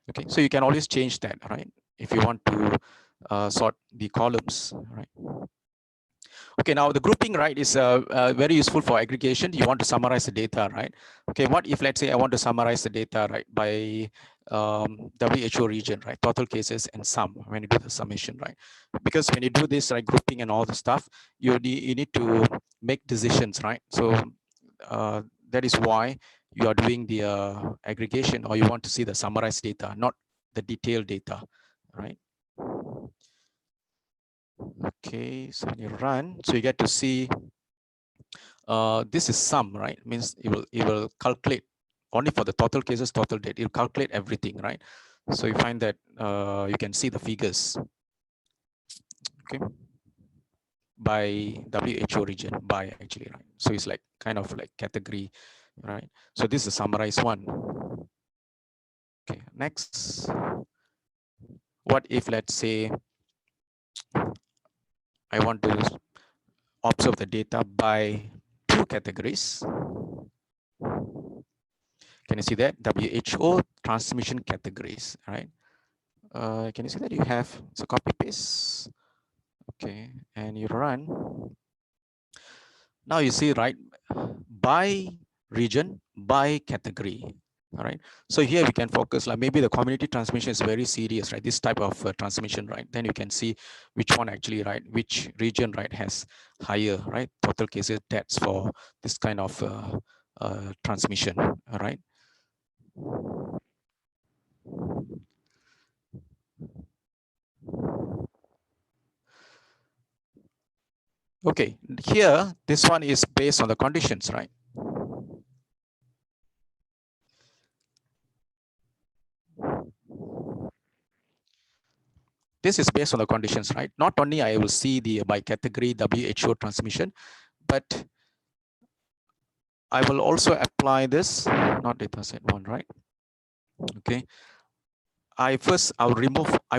Okay, so you can always change that, right? If you want to sort the columns, right? Okay, now the grouping, right, is very useful for aggregation. You want to summarize the data, right? Okay, what if, let's say, I want to summarize the data, right, by WHO region, right, total cases and sum when you do the summation, right? Because when you do this, right, grouping and all the stuff, you need to make decisions, right? So that is why you are doing the aggregation, or you want to see the summarized data, not the detailed data, right? Okay, so when you run, so you get to see this is sum, right? Means it will calculate only for the total cases, total date. It will calculate everything, right? So you find that you can see the figures, okay, by WHO region, by actually, right? So it's like kind of like category, right? So this is a summarized one. Okay, next. What if, let's say, I want to observe the data by two categories? Can you see that? WHO transmission categories, right? Can you see that you have, so copy paste, okay, and you run. Now you see, right, by region, by category, all right? So here we can focus, like maybe the community transmission is very serious, right? This type of transmission, right? Then you can see which one actually, right, which region, right, has higher, right, total cases, deaths for this kind of transmission, all right? Okay, here, this one is based on the conditions, right? this is based on the conditions, right? Not only I will see the by category WHO transmission, but I will also apply this, not data set one, right? Okay. I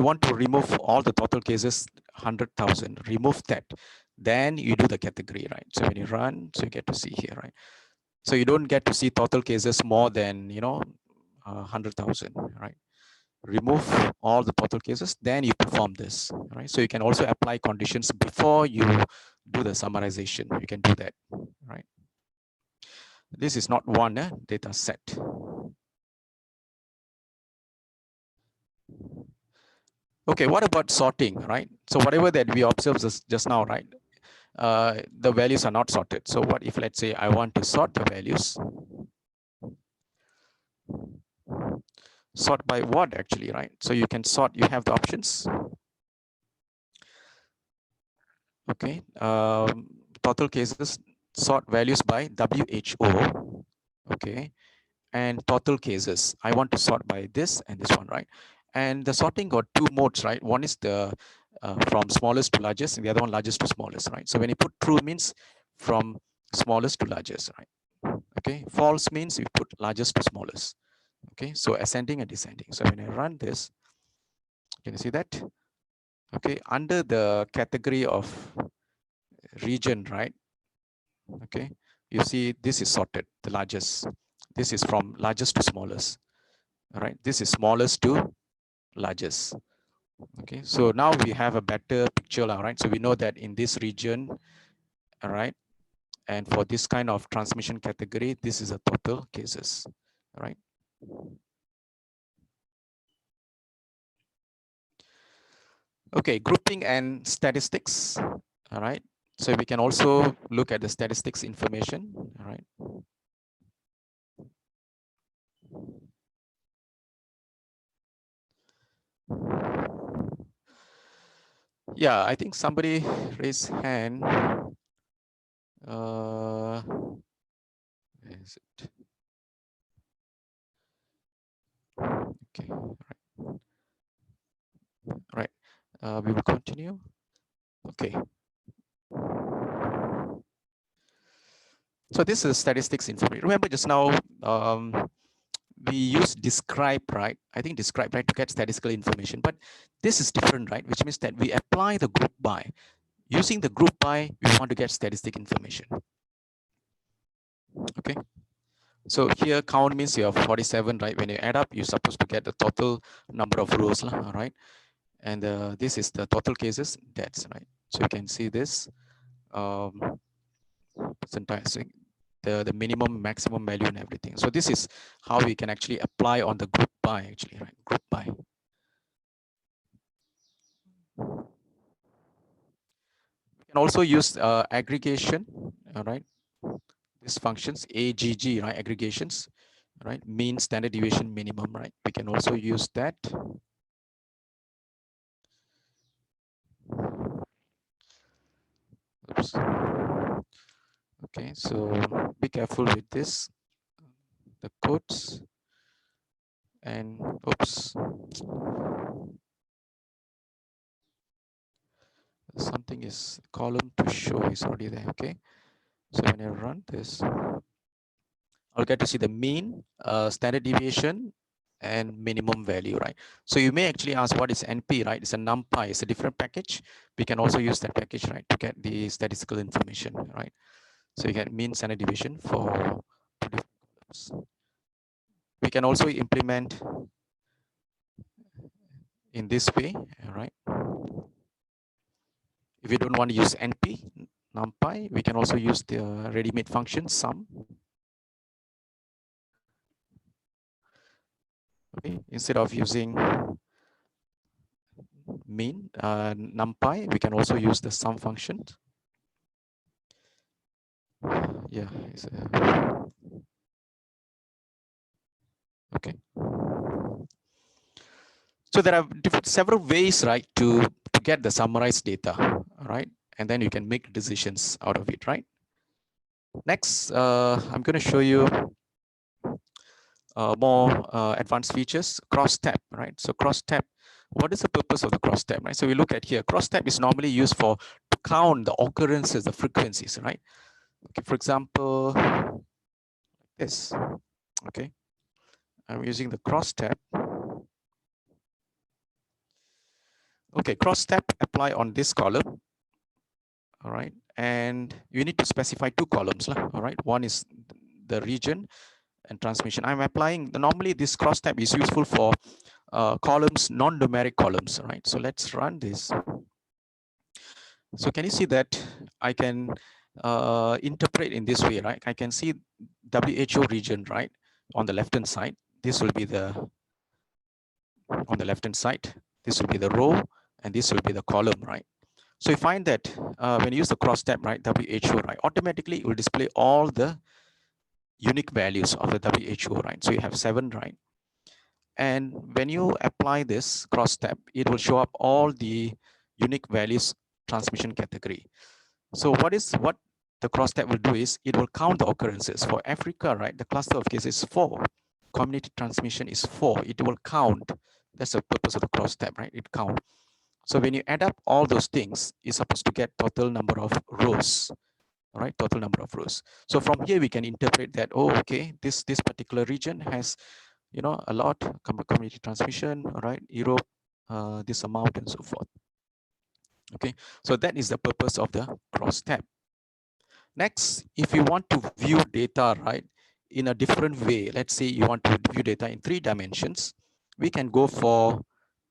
want to remove all the total cases, 100,000, remove that. Then you do the category, right? So when you run, so you get to see here, right? So you don't get to see total cases more than, 100,000, right? Remove all the total cases, then you perform this, right? So you can also apply conditions before you do the summarization. You can do that, right? This is not one data set. Okay, what about sorting, right? So whatever that we observed just now, right? The values are not sorted. So what if, let's say, I want to sort the values? Sort by what actually, right? So you can sort, you have the options. Okay, total cases, sort values by WHO. Okay, and total cases. I want to sort by this and this one, right? And the sorting got two modes, right? One is the from smallest to largest, and the other one largest to smallest, right? So when you put true means from smallest to largest, right? Okay, false means you put largest to smallest. Okay, so ascending and descending. So when I run this, can you see that? Okay, under the category of region, right? Okay, you see this is sorted, the largest. This is from largest to smallest. All right, this is smallest to largest. Okay, so now we have a better picture, all right? So we know that in this region, all right, and for this kind of transmission category, this is a total cases, all right? Okay, grouping and statistics, all right? So we can also look at the statistics information, all right? Yeah, I think somebody raised hand. Where is it? Okay, right. We will continue. Okay. So this is statistics information. Remember just now, we use describe, right? I think describe, right, to get statistical information. But this is different, right? Which means that we apply the group by. Using the group by, we want to get statistic information. Okay. So here count means you have 47, right? When you add up, you're supposed to get the total number of rows, right? And this is the total cases, that's right. So you can see this percentage, the minimum, maximum value and everything. So this is how we can actually apply on the group by actually, right? Group by. We can also use aggregation, all right? These functions, AGG, right? Aggregations, right? Mean, standard deviation, minimum, right? We can also use that. Oops. Okay, so be careful with this, the codes, and oops, something is column to show is already there. Okay, so when I run this, I'll get to see the mean, standard deviation, and minimum value, right? So you may actually ask, what is NP, right? It's a Numpy, it's a different package. We can also use that package, right, to get the statistical information, right? So you get mean, standard deviation for different columns. We can also implement in this way, right? If we don't want to use NP, Numpy, we can also use the ready-made function sum. Okay, instead of using mean Numpy, we can also use the sum function. Yeah, okay. So there are several ways, right, to get the summarized data, right? And then you can make decisions out of it, right? Next, I'm going to show you more advanced features, Crosstab, right? So Crosstab, what is the purpose of the Crosstab, right? So we look at here, Crosstab is normally used for to count the occurrences, the frequencies, right? Okay, for example, this, okay, I'm using the Crosstab. Okay, Crosstab apply on this column, all right, and you need to specify two columns, all right? One is the region and transmission. I'm applying, normally this Crosstab is useful for columns, non-numeric columns, right? So let's run this. So can you see that I can interpret in this way, right? I can see WHO region, right? On the left-hand side, this will be the, on the left-hand side, this will be the row, and this will be the column, right? So you find that when you use the Crosstab, right, WHO, right, automatically it will display all the unique values of the WHO, right? So you have 7, right? And when you apply this Crosstab, it will show up all the unique values transmission category. So what the Crosstab will do is it will count the occurrences for Africa, right? The cluster of cases is 4. Community transmission is 4. It will count. That's the purpose of the Crosstab, right? It count. So when you add up all those things, it's supposed to get total number of rows, right? Total number of rows. So from here we can interpret that, oh, okay, this particular region has, you know, a lot community transmission, right? Europe, this amount and so forth. Okay, so that is the purpose of the Crosstab. Next, if you want to view data, right, in a different way, let's say you want to view data in 3 dimensions, we can go for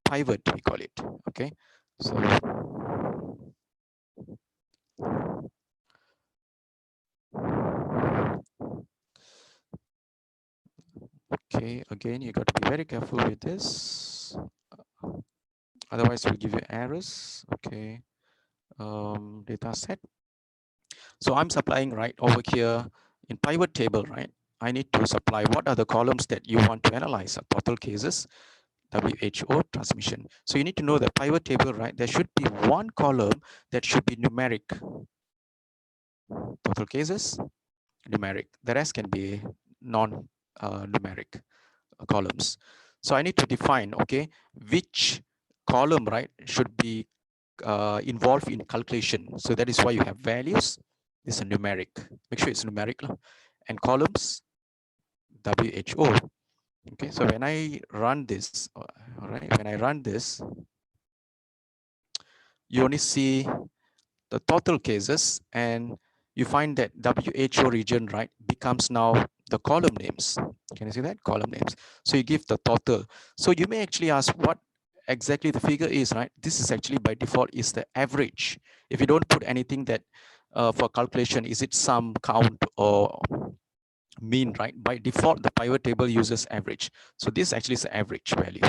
pivot, we call it. Okay, so okay, again, you got to be very careful with this, otherwise it will give you errors. Okay, data set. So I'm supplying right over here in pivot table, right? I need to supply what are the columns that you want to analyze, total cases, WHO transmission. So you need to know the pivot table, right? There should be one column that should be numeric. Total cases, numeric. The rest can be non-numeric columns. So I need to define, okay, which column, right, should be involved in calculation. So that is why you have values. This is a numeric. Make sure it's numeric. And columns, WHO. Okay, so when I run this, all right, when I run this, you only see the total cases, and you find that WHO region, right, becomes now the column names. Can you see that? Column names. So you give the total. So you may actually ask what exactly the figure is, right? This is actually by default is the average. If you don't put anything that for calculation, is it sum, count, or mean, right? By default, the pivot table uses average. So this actually is the average value.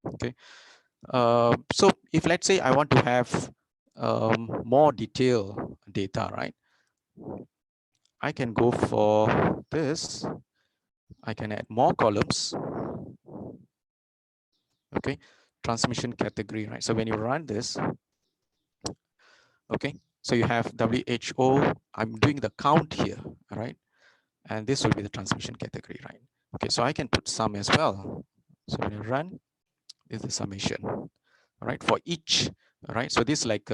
Okay. So if let's say I want to have more detailed data, right? I can go for this. I can add more columns. Okay, transmission category, right? So when you run this, okay, so you have WHO. I'm doing the count here, right? And this will be the transmission category, right? Okay, so I can put sum as well. So when you run, this is the summation, all right, for each, all right? So this is like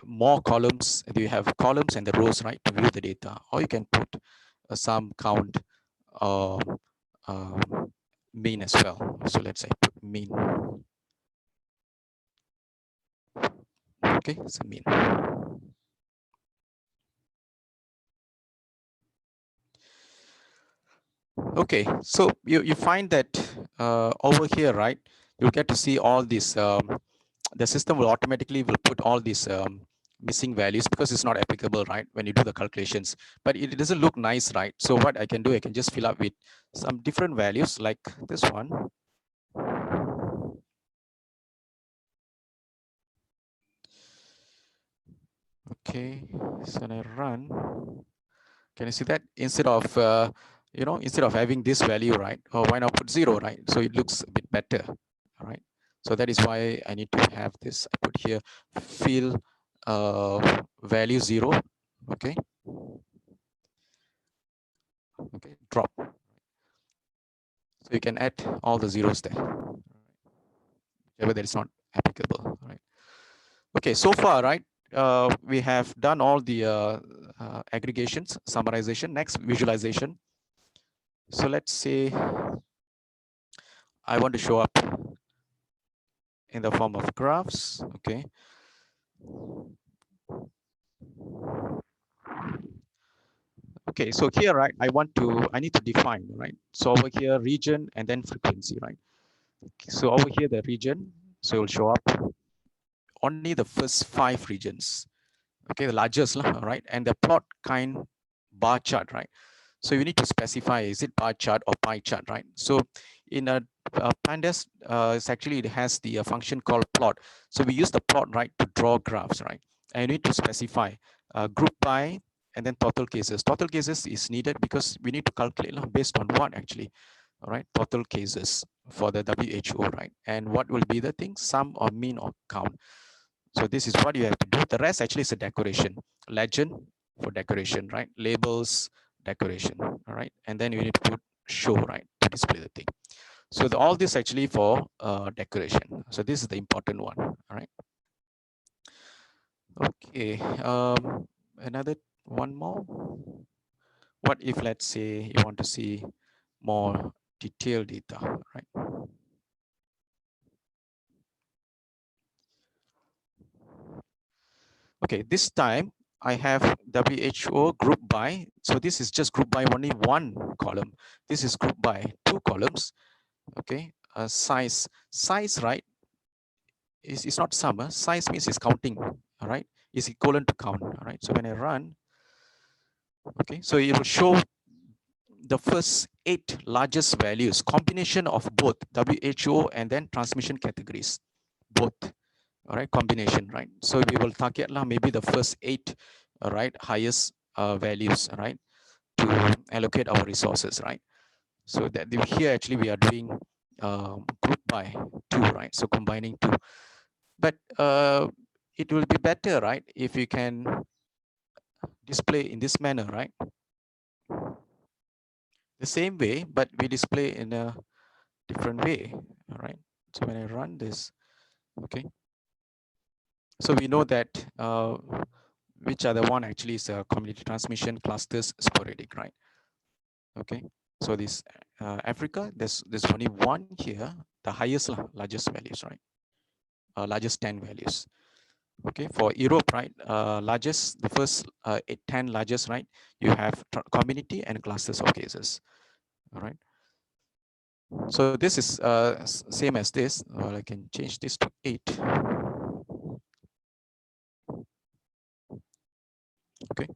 more columns. You have columns and the rows, right, to view the data, or you can put a sum, count, or mean as well. So let's say put mean. Okay, so mean. Okay, so you find that over here, right, you get to see all these, the system will automatically will put all these missing values because it's not applicable, right, when you do the calculations, but it doesn't look nice, right? So what I can do, I can just fill up with some different values like this one. Okay, so when I run, can you see that instead of you know, instead of having this value, right, or why not put 0, right? So it looks a bit better, all right? So that is why I need to have this. I put here fill value 0, okay? Okay, drop. So you can add all the zeros there. whatever that is not applicable, right? Okay, so far, right, we have done all the aggregations, summarization. Next, visualization. So let's say I want to show up in the form of graphs. Okay. Okay, so here, right, I need to define, right? So over here, region and then frequency, right? So over here, the region, so it will show up only the first 5 regions. Okay, the largest, right? And the plot kind bar chart, right? So you need to specify, is it bar chart or pie chart, right? So in a Pandas, it's actually, it has the function called plot. So we use the plot, right, to draw graphs, right? And you need to specify group by and then total cases. Total cases is needed because we need to calculate based on what actually, all right? Total cases for the WHO, right? And what will be the thing? Sum or mean or count. So this is what you have to do. The rest actually is a decoration. Legend for decoration, right? Labels, decoration, all right? And then you need to put show, right, to display the thing. So all this actually for decoration. So this is the important one, all right? Okay, another one more. What if, let's say, you want to see more detailed data, right? Okay, this time I have WHO group by. So this is just group by only one column. This is group by 2 columns. Okay, size, right, is not sum. Size means it's counting, all right? Is equivalent to count, all right? So when I run, okay, so it will show the first 8 largest values, combination of both WHO and then transmission categories, both. All right, combination, right? So we will target maybe the first 8, all right, highest values, right, to allocate our resources, right? So that here actually we are doing group by 2, right? So combining 2, but it will be better, right, if you can display in this manner, right? The same way, but we display in a different way, all right? So when I run this, okay, so we know that which are the one actually is community transmission, clusters, sporadic, right? Okay, so this Africa, there's only one here, the highest, largest values, right? Largest 10 values. Okay, for Europe, right? Largest, the first 10 largest, right? You have community and clusters of cases, all right? So this is same as this. Well, I can change this to 8. Okay.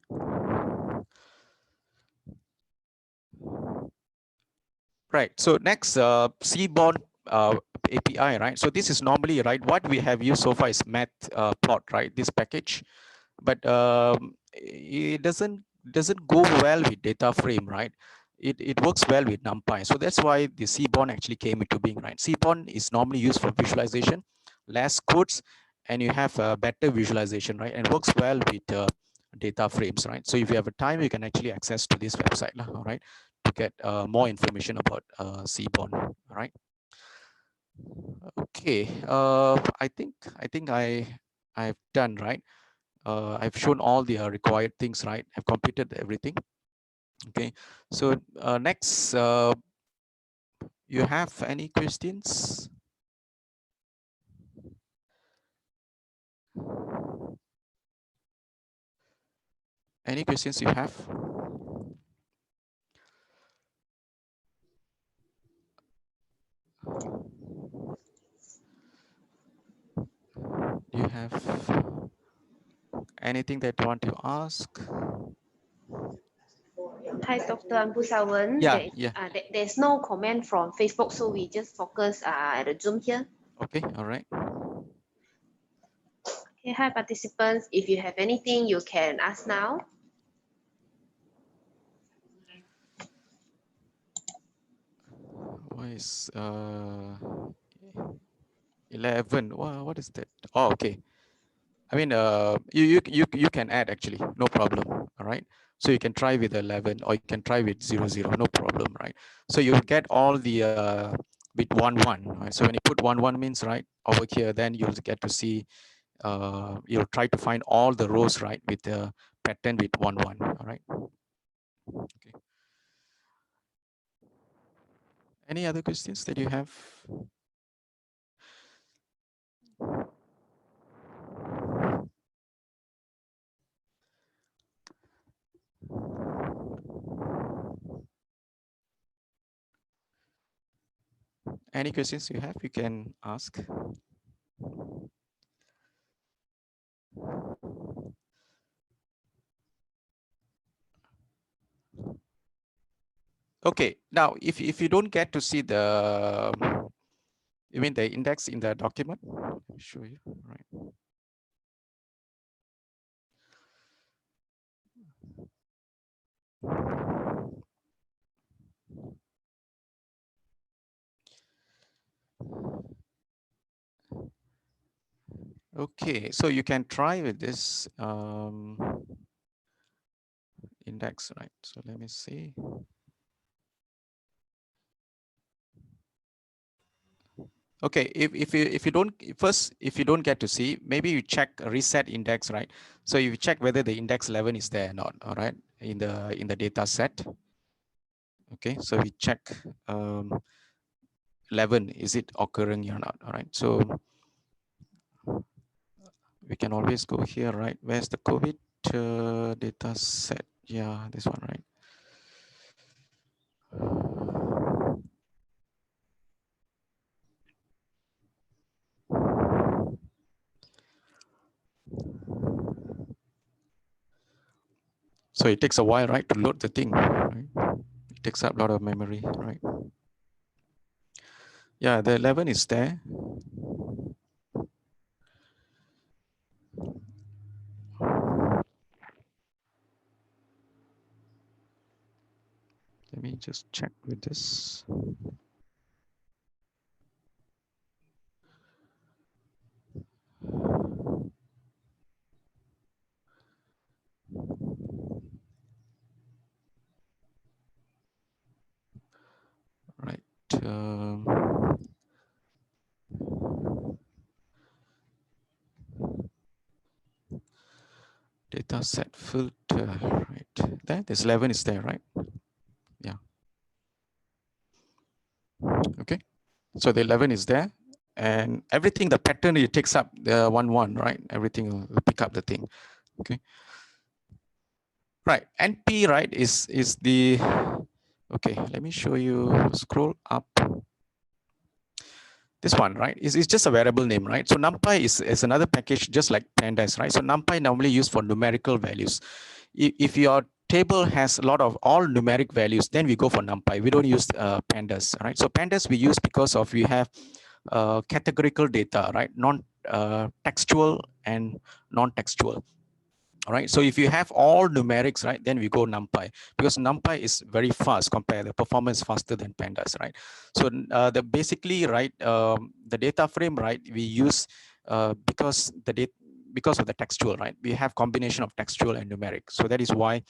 Right. So next, Seaborn API, right? So this is normally, right, what we have used so far is Matplot, right? This package, but it doesn't go well with data frame, right? It works well with Numpy. So that's why the Seaborn actually came into being, right? Seaborn is normally used for visualization, less codes, and you have a better visualization, right? And works well with data frames, right? So if you have a time, you can actually access to this website, all right, to get more information about Seaborn, all right? Okay, I think I've done, right? I've shown all the required things, right? I've completed everything. Okay, so next, you have any questions? Any questions you have? Do you have anything that you want to ask? Hi, Dr. Ambusawan. Yeah, There's no comment from Facebook, so we just focus at the Zoom here. Okay, all right. Okay, hi, participants. If you have anything, you can ask now. Why is 11? What is that? Oh, okay. I mean, you can add actually, no problem. All right. So you can try with 11 or you can try with 00, no problem, right? So you get all the with 1 1, right? So when you put 1 1 means, right, over here, then you'll get to see, you'll try to find all the rows, right, with the pattern with 1 1. All right. Okay. Any other questions that you have? Any questions you have, you can ask. Okay, now if you don't get to see the, you mean the index in the document? Let me show you, right? Okay, so you can try with this index, right? So let me see. Okay, if you don't first, if you don't get to see, maybe you check reset index, right? So you check whether the index 11 is there or not, all right, in the data set. Okay, so we check 11, is it occurring or not? All right, so we can always go here, right? Where's the COVID data set? Yeah, this one, right? So it takes a while, right, to load the thing, right? It takes up a lot of memory, right? Yeah, the 11 is there. Let me just check with this. Right. Data set filter, right? There, this 11 is there, right? Yeah. Okay. So the 11 is there, and everything, the pattern, it takes up the 1 1, right? Everything will pick up the thing. Okay. Right. NP, right, is the, okay, let me show you, scroll up. This one, right, is just a variable name, right? So Numpy is another package just like Pandas, right? So Numpy normally used for numerical values. If your table has a lot of all numeric values, then we go for Numpy. We don't use Pandas, right? So Pandas we use because of we have categorical data, right? Non-textual and non-textual. All right, so if you have all numerics, right, then we go Numpy, because Numpy is very fast compared, the performance faster than Pandas, right? So the basically, right, the data frame, right, we use because of the textual, right, we have combination of textual and numeric. So that is why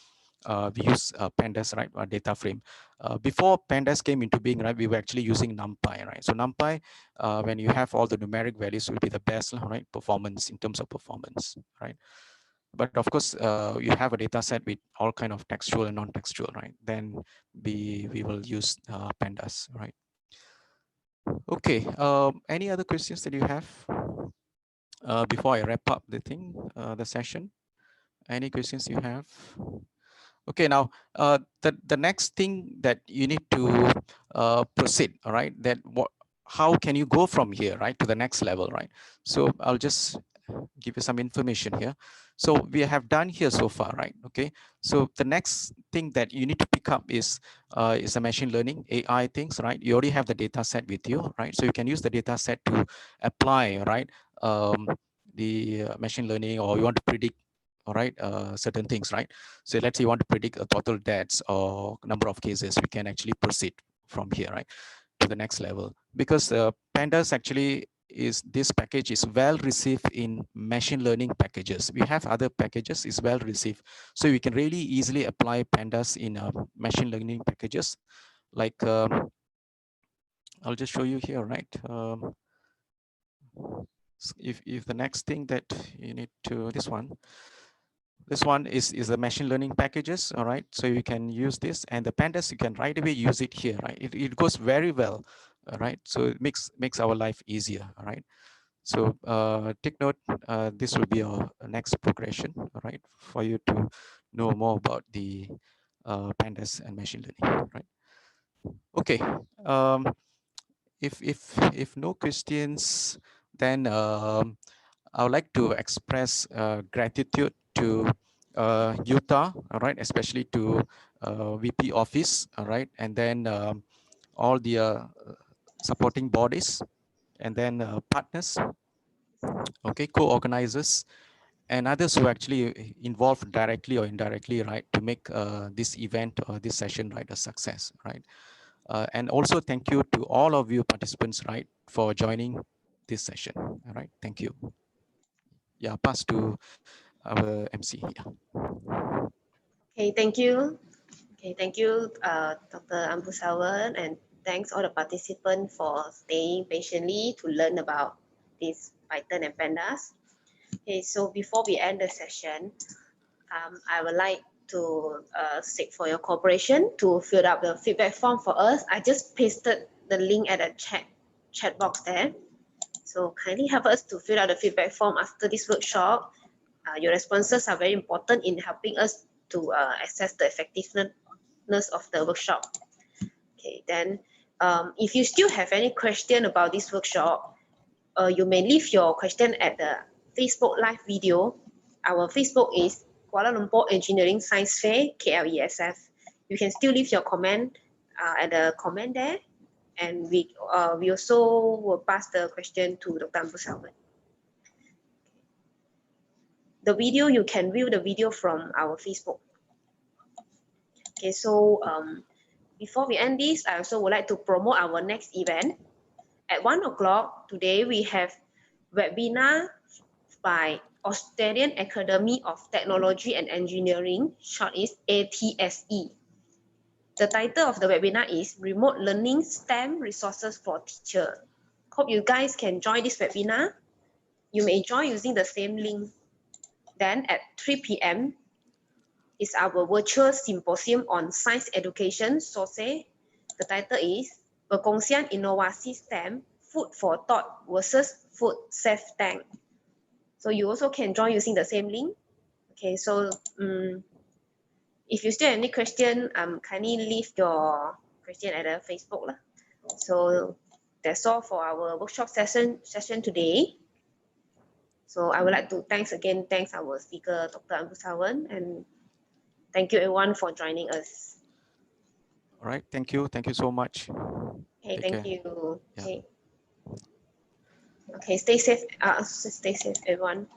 we use Pandas, right, data frame. Before Pandas came into being, right, we were actually using Numpy, right? So Numpy, when you have all the numeric values, will be the best, right, performance in terms of performance, right? But of course, you have a data set with all kind of textual and non-textual, right? Then we will use Pandas, right? Okay. Any other questions that you have before I wrap up the thing, the session? Any questions you have? Okay, now the next thing that you need to proceed, all right? That how can you go from here, right, to the next level, right? So I'll just give you some information here. So we have done here so far, right? Okay. So the next thing that you need to pick up is the machine learning AI things, right? You already have the data set with you, right? So you can use the data set to apply, right? The machine learning, or you want to predict, all right, certain things, right? So let's say you want to predict a total deaths or number of cases, we can actually proceed from here, right, to the next level, because Pandas actually is, this package is well received in machine learning packages. We have other packages is well received, so we can really easily apply Pandas in machine learning packages like I'll just show you here, right? If the next thing that you need to, this one is the machine learning packages, all right? So you can use this, and the Pandas, you can right away use it here, right? It goes very well, all right? So it makes our life easier, all right? So take note, this will be our next progression, all right? For you to know more about the Pandas and machine learning, right? Okay, if no questions, then I would like to express gratitude to Utah, all right, especially to VP office, all right, and then all the supporting bodies, and then partners, okay, co-organizers, and others who actually involved directly or indirectly, right, to make this event or this session, right, a success, right. And also thank you to all of you participants, right, for joining this session. All right, thank you. Yeah, pass to our MC. Yeah. Okay, thank you. Okay, thank you, Dr. Ambusawan, and thanks all the participants for staying patiently to learn about this Python and Pandas. Okay, so before we end the session, I would like to seek for your cooperation to fill up the feedback form for us. I just pasted the link at the chat box there. So kindly help us to fill out the feedback form after this workshop. Your responses are very important in helping us to assess the effectiveness of the workshop. Okay, then if you still have any question about this workshop, you may leave your question at the Facebook live video. Our Facebook is Kuala Lumpur Engineering Science Fair, KLESF. You can still leave your comment at the comment there, and we also will pass the question to Dr. Ambusawan. The video, you can view the video from our Facebook. Okay, so before we end this, I also would like to promote our next event. At 1 o'clock today, we have webinar by Australian Academy of Technology and Engineering, short is ATSE. The title of the webinar is Remote Learning STEM Resources for Teacher. Hope you guys can join this webinar. You may join using the same link. Then at 3 p.m. is our virtual symposium on science education, SOSE. The title is Perkongsian Inovasi STEM, Food for Thought versus Food Safe Tank. So you also can join using the same link. Okay, so if you still have any question, kindly leave your question at the Facebook lah. So that's all for our workshop session today. So I would like to thanks our speaker, Dr. Ambusawan, and thank you everyone for joining us. All right, thank you so much. Okay, Take thank care. you. Yeah. Okay. Okay, stay safe. Stay safe, everyone.